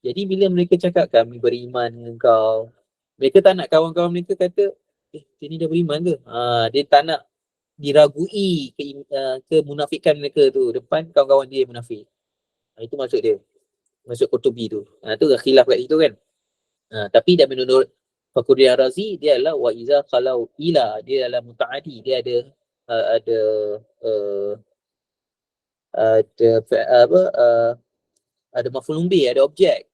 Jadi bila mereka cakap kami beriman dengan kau, mereka tak nak kawan-kawan mereka kata dia ni dah beriman ke? Dia tak nak diragui kemunafikan mereka tu depan kawan-kawan dia munafik. Itu maksud dia. Maksud Qurtubi tu. Tu khilaf kat situ kan. Tapi dah menurut Fakhruddin Ar-Razi, dia adalah wa iza khalau ila, dia adalah muta'adi, dia ada ada uh, ada apa ada maf'ulun bih, ada objek,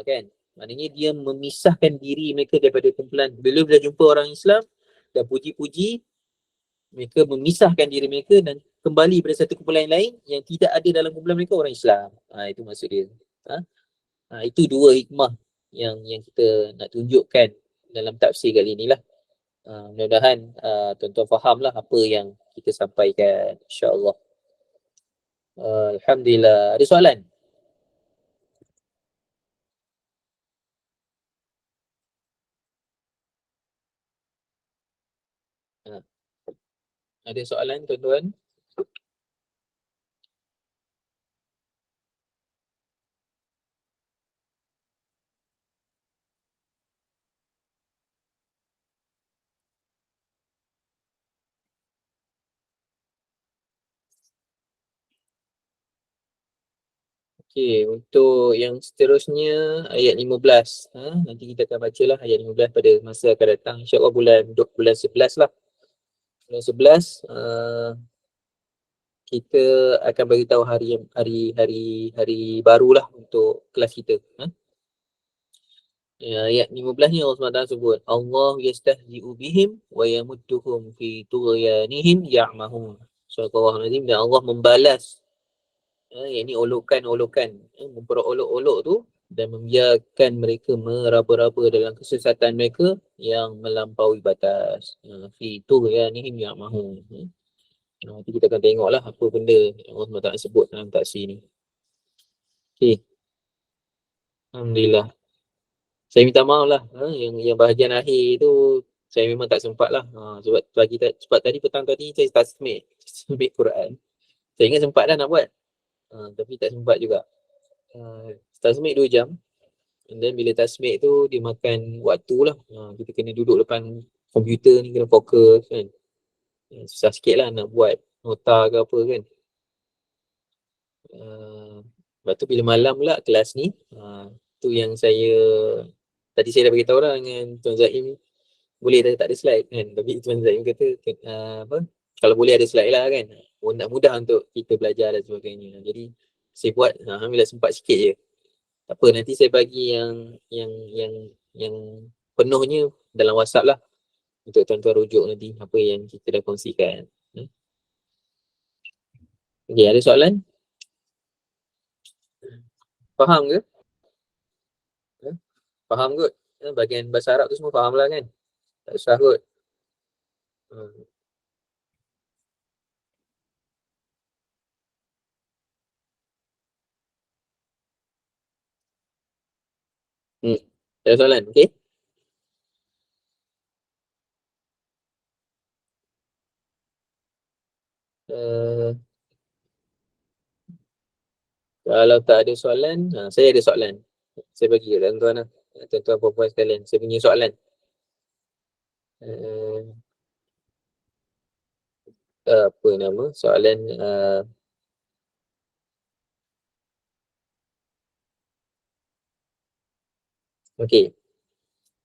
kan, maknanya dia memisahkan diri mereka daripada kumpulan. Bila dah jumpa orang Islam dah puji-puji, mereka memisahkan diri mereka dan kembali pada satu kumpulan lain yang tidak ada dalam kumpulan mereka orang Islam. Itu maksud dia. Itu dua hikmah yang kita nak tunjukkan dalam tafsir kali ni lah. Mudah-mudahan tuan-tuan faham lah apa yang kita sampaikan, insyaAllah. Alhamdulillah. Ada soalan? Ada soalan tuan-tuan? Okey, untuk yang seterusnya ayat 15. Nanti kita akan bacalah ayat 15 pada masa akan datang. InsyaAllah bulan 11 lah. Bulan 11 kita akan beritahu hari barulah untuk kelas kita. Ayat 15 ni Allah SWT sebut Allah yastahzi'u bihim wa yamudduhum fi tughyanihim ya'mahun. Subhanallah, dan Allah membalas yang ni olokan-olokan, memperolok-olok tu, dan membiarkan mereka meraba-raba dalam kesesatan mereka yang melampaui batas. Fi tughyanihim ya'mahun. Nanti kita akan tengoklah apa benda yang Allah SWT sebut dalam tafsir ni. Okey. Alhamdulillah. Saya minta maaf lah, yang bahagian akhir tu saya memang tak sempat lah. Sebab tadi petang tadi saya tasmik Quran. Saya ingat sempat dah nak buat. Tapi tak sempat juga. Tasmik 2 jam. And then bila tasmik tu dia makan waktu lah. Kita kena duduk depan komputer ni, kena fokus kan. Susah sikit lah nak buat nota ke apa kan. Lepas tu bila malam pula kelas ni, tu yang tadi saya dah beritahu lah dengan Tuan Zaim, boleh tak ada slide kan. Tapi Tuan Zaim kata kalau boleh ada slide lah kan, mudah untuk kita belajar dan sebagainya. Jadi saya buat alhamdulillah sempat sikit je. Tak apa, nanti saya bagi yang penuhnya dalam WhatsApp lah untuk tuan-tuan rujuk nanti apa yang kita dah kongsikan. Okey, ada soalan? Faham ke? Faham kot? Bahagian bahasa Arab tu semua faham lah kan? Tak usah kot. Ada soalan? Okey? Kalau tak ada soalan, saya ada soalan. Saya bagi kat tuan-tuan lah. Tuan-tuan perempuan sekalian, saya punya soalan. Apa nama? Soalan okey.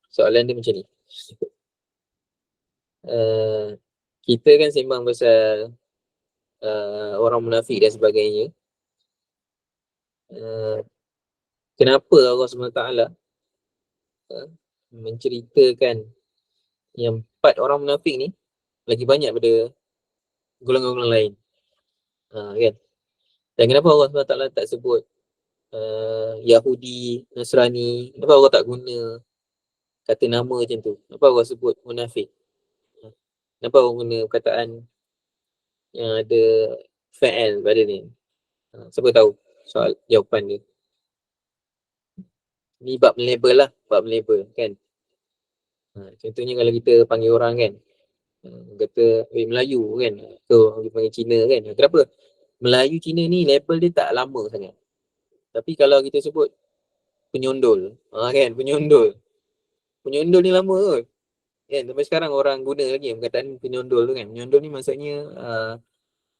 Soalan dia macam ni. Kita kan sembang pasal orang munafik dan sebagainya. Kenapa Allah SWT menceritakan yang 4 orang munafik ni lagi banyak daripada golongan-golongan lain? Kan? Dan kenapa Allah SWT tak sebut Yahudi, Nasrani? Kenapa Allah tak guna kata nama macam tu? Kenapa Allah sebut munafik? Kenapa Allah guna perkataan yang ada fa'al pada ni? Siapa tahu soal jawapan dia? Ni bab melabel lah, bab melabel kan. Contohnya kalau kita panggil orang kan, kata Melayu kan, ke dia panggil Cina kan. Kenapa? Melayu Cina ni label dia tak lama sangat. Tapi kalau kita sebut penyondol, kan, penyondol. Penyondol ni lama kot. Kan, sampai sekarang orang guna lagi perkataan penyondol tu kan. Penyondol ni maksudnya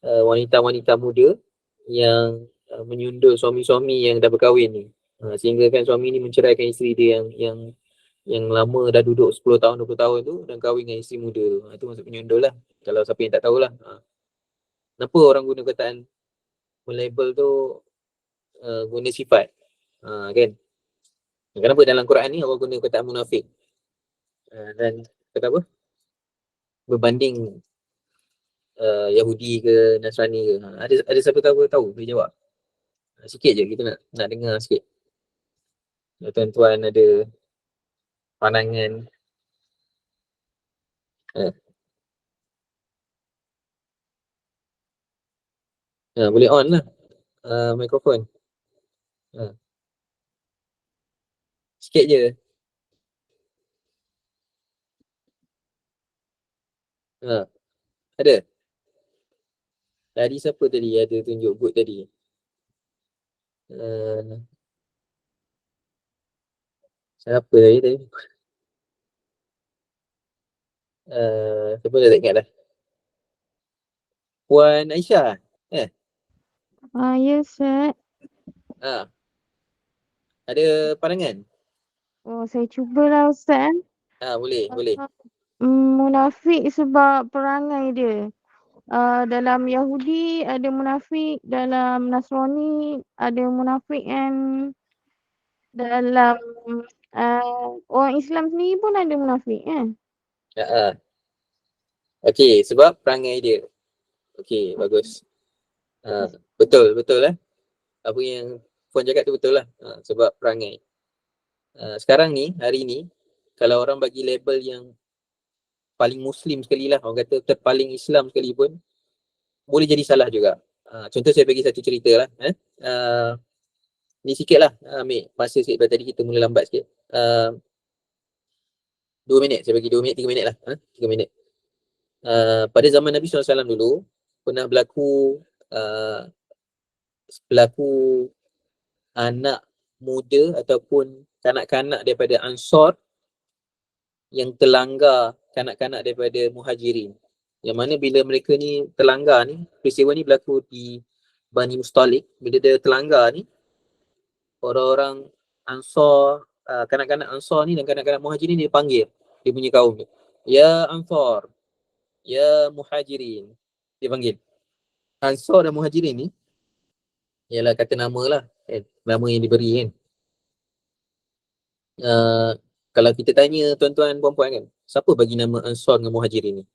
wanita-wanita muda yang menyundul suami-suami yang dah berkahwin ni. Sehingga kan suami ni menceraikan isteri dia yang yang lama dah duduk 10 tahun 20 tahun tu dan kahwin dengan isteri muda tu. Itu maksud penyundul lah. Kalau siapa yang tak tahulah. Kenapa orang guna kataan melabel tu guna sifat? Kan? Kenapa dalam Quran ni orang guna kataan munafik? Dan kata apa? Berbanding Yahudi ke Nasrani ke. Ada siapa tahu boleh jawab? Sikit je kita nak dengar sikit. Tuan-tuan ada pandangan. Boleh on lah mikrofon. Sikit je. Ada? Tadi siapa tadi ada tunjuk good tadi? Siapa tadi? Siapa dah tak ingat dah? Puan Aisyah? Ya, Ustaz. Ada pandangan? Saya cubalah, Ustaz. Boleh. Munafik sebab perangai dia. Dalam Yahudi ada munafik, dalam Nasrani ada munafik, and dalam orang Islam sendiri pun ada munafik kan? Okey, sebab perangai dia. Okey, bagus. Betul apa yang Puan cakap tu betul lah. Sebab perangai. Sekarang ni, hari ni, kalau orang bagi label yang paling Muslim sekali lah, orang kata terpaling Islam sekali pun, boleh jadi salah juga. Contoh saya bagi satu cerita lah. Ni sikit lah, ambil masa sikit daripada tadi kita mula lambat sikit. 2 minit, saya bagi 2 minit, 3 minit lah. 3 minit. Pada zaman Nabi SAW dulu, pernah berlaku anak muda ataupun kanak-kanak daripada Ansar yang terlanggar kanak-kanak daripada Muhajirin. Yang mana bila mereka ni terlanggar ni, peristiwa ni berlaku di Bani Mustalik. Bila dia terlanggar ni, orang-orang Ansar, kanak-kanak Ansar ni dan kanak-kanak Muhajirin dia panggil. Dia punya kaum tu. Ya Ansar, ya Muhajirin. Dia panggil. Ansar dan Muhajirin ni, ialah kata nama lah. Nama yang diberi kan. Kalau kita tanya tuan-tuan puan-puan kan, siapa bagi nama Ansar dengan Muhajirin ni?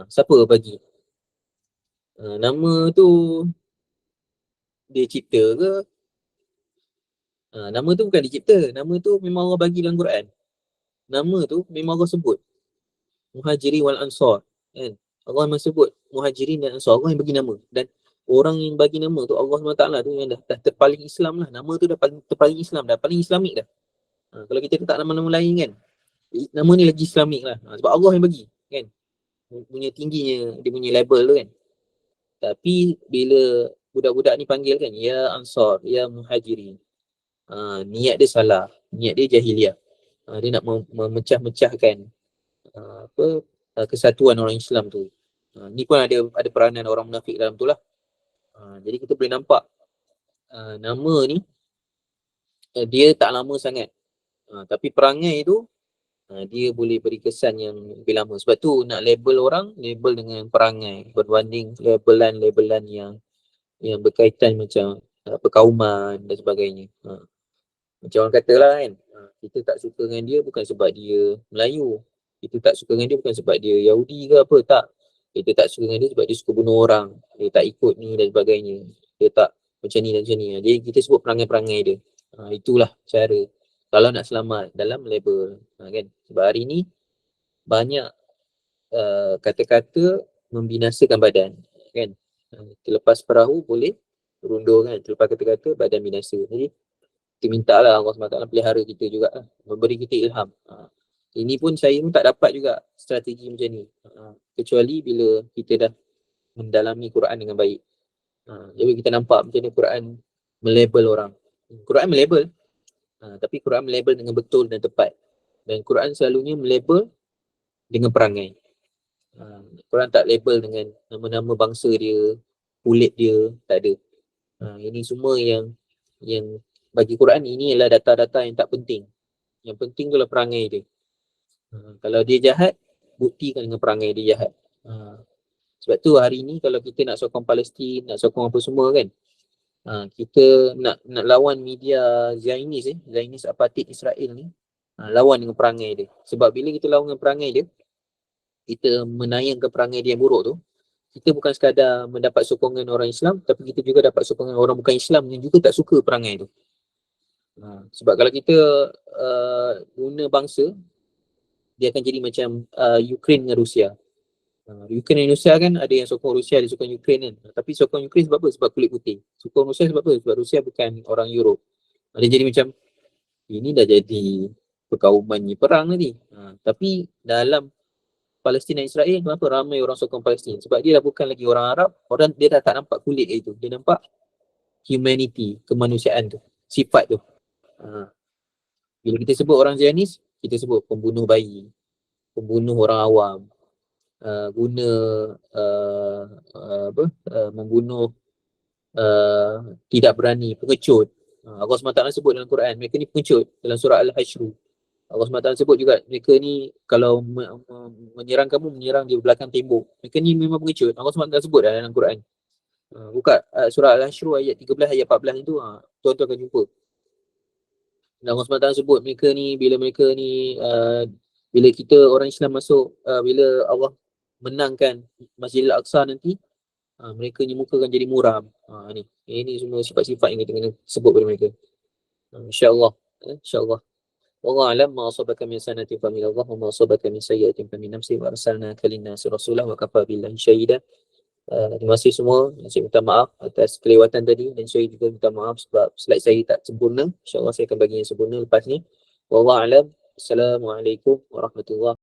Siapa bagi? Nama tu dia cipta ke? Nama tu bukan dicipta. Nama tu memang Allah bagi dalam Quran. Nama tu memang Allah sebut. Muhajirin wal Ansar. Kan? Allah memang sebut Muhajirin dan Ansar. Allah yang bagi nama. Dan orang yang bagi nama tu Allah SWT tu yang dah terpaling Islam lah. Nama tu dah terpaling Islam dah. Paling Islamik dah. Kalau kita letak nama-nama lain kan, nama ni lagi Islamik lah. Sebab Allah yang bagi kan. Punya tingginya dia punya label tu kan. Tapi bila budak-budak ni panggil kan, ya Ansar, ya Muhajirin, niat dia salah, niat dia jahiliah. Dia nak memecah-mecahkan kesatuan orang Islam tu. Ni pun ada peranan orang munafik dalam tu lah. Jadi kita boleh nampak nama ni dia tak lama sangat, tapi perangai tu dia boleh beri kesan yang lebih lama. Sebab tu nak label orang, label dengan perangai berbanding labelan yang berkaitan macam perkauman dan sebagainya. Macam orang kata lah kan, kita tak suka dengan dia bukan sebab dia Melayu. Kita tak suka dengan dia bukan sebab dia Yahudi ke apa, tak. Kita tak suka dengan dia sebab dia suka bunuh orang, dia tak ikut ni dan sebagainya, dia tak macam ni dan macam ni. Jadi kita sebut perangai-perangai dia. Itulah cara kalau nak selamat dalam label, kan. Sebab hari ni banyak kata-kata membinasakan badan, kan. Terlepas perahu boleh rundur kan, terlepas kata-kata badan binasa. Jadi kita minta lah Allah SWT pelihara kita juga lah, memberi kita ilham. Ini pun saya pun tak dapat juga strategi macam ni, kecuali bila kita dah mendalami Quran dengan baik. Jadi kita nampak macam ni Quran melabel orang. Quran melabel, tapi Quran melabel dengan betul dan tepat. Dan Quran selalunya melabel dengan perangai. Quran tak label dengan nama-nama bangsa dia, kulit dia, tak ada. Ini semua yang bagi Quran ini adalah data-data yang tak penting. Yang penting itulah perangai dia. Kalau dia jahat, buktikan dengan perangai dia jahat. Sebab tu hari ni kalau kita nak sokong Palestin, nak sokong apa semua kan, kita nak lawan media Zionis apartheid Israel ni, lawan dengan perangai dia. Sebab bila kita lawan dengan perangai dia, kita menayangkan perangai dia yang buruk tu, kita bukan sekadar mendapat sokongan orang Islam, tapi kita juga dapat sokongan orang bukan Islam yang juga tak suka perangai tu. Sebab kalau kita guna bangsa, dia akan jadi macam Ukraine dengan Rusia. Ukraine dan Rusia kan ada yang sokong Rusia, ada sokong Ukraine kan. Tapi sokong Ukraine sebab apa? Sebab kulit putih. Sokong Rusia sebab apa? Sebab Rusia bukan orang Europe. Dia jadi macam, ini dah jadi perkauman perang nanti. Tapi dalam Palestin dan Israel, kenapa ramai orang sokong Palestin? Sebab dia dah bukan lagi orang Arab, dia dah tak nampak kulit dia itu. Dia nampak humanity, kemanusiaan tu, sifat tu. Bila kita sebut orang Zionis, kita sebut pembunuh bayi, pembunuh orang awam, membunuh tidak berani, pengecut. Allah SWT sebut dalam Quran, mereka ni pengecut dalam surah Al-Hashr. Allah SWT sebut juga, mereka ni kalau menyerang kamu, menyerang di belakang tembok. Mereka ni memang pengecut. Allah SWT sebut dalam Quran. Buka surah Al-Hashr ayat 13, ayat 14 itu, tuan-tuan akan jumpa. Dan Allah SWT sebut mereka ni, bila bila kita orang Islam masuk, bila Allah menangkan Masjidil Aqsa nanti, mereka ni muka akan jadi muram. Ini semua sifat-sifat yang kita kena sebut pada mereka. InsyaAllah. InsyaAllah. Wallahu a'lam, ma asabaka min sanatin fa min Allah wa ma asabaka min sayyi'atin fa min nafsik wa arsalnaka lin-nasi rasulan wa kafa billahi syahida. Terima kasih semua. Saya minta maaf atas kelewatan tadi dan saya juga minta maaf sebab slide saya tak sempurna. InsyaAllah saya akan bagi yang sempurna lepas ni. Wallahu a'lam. Assalamualaikum warahmatullahi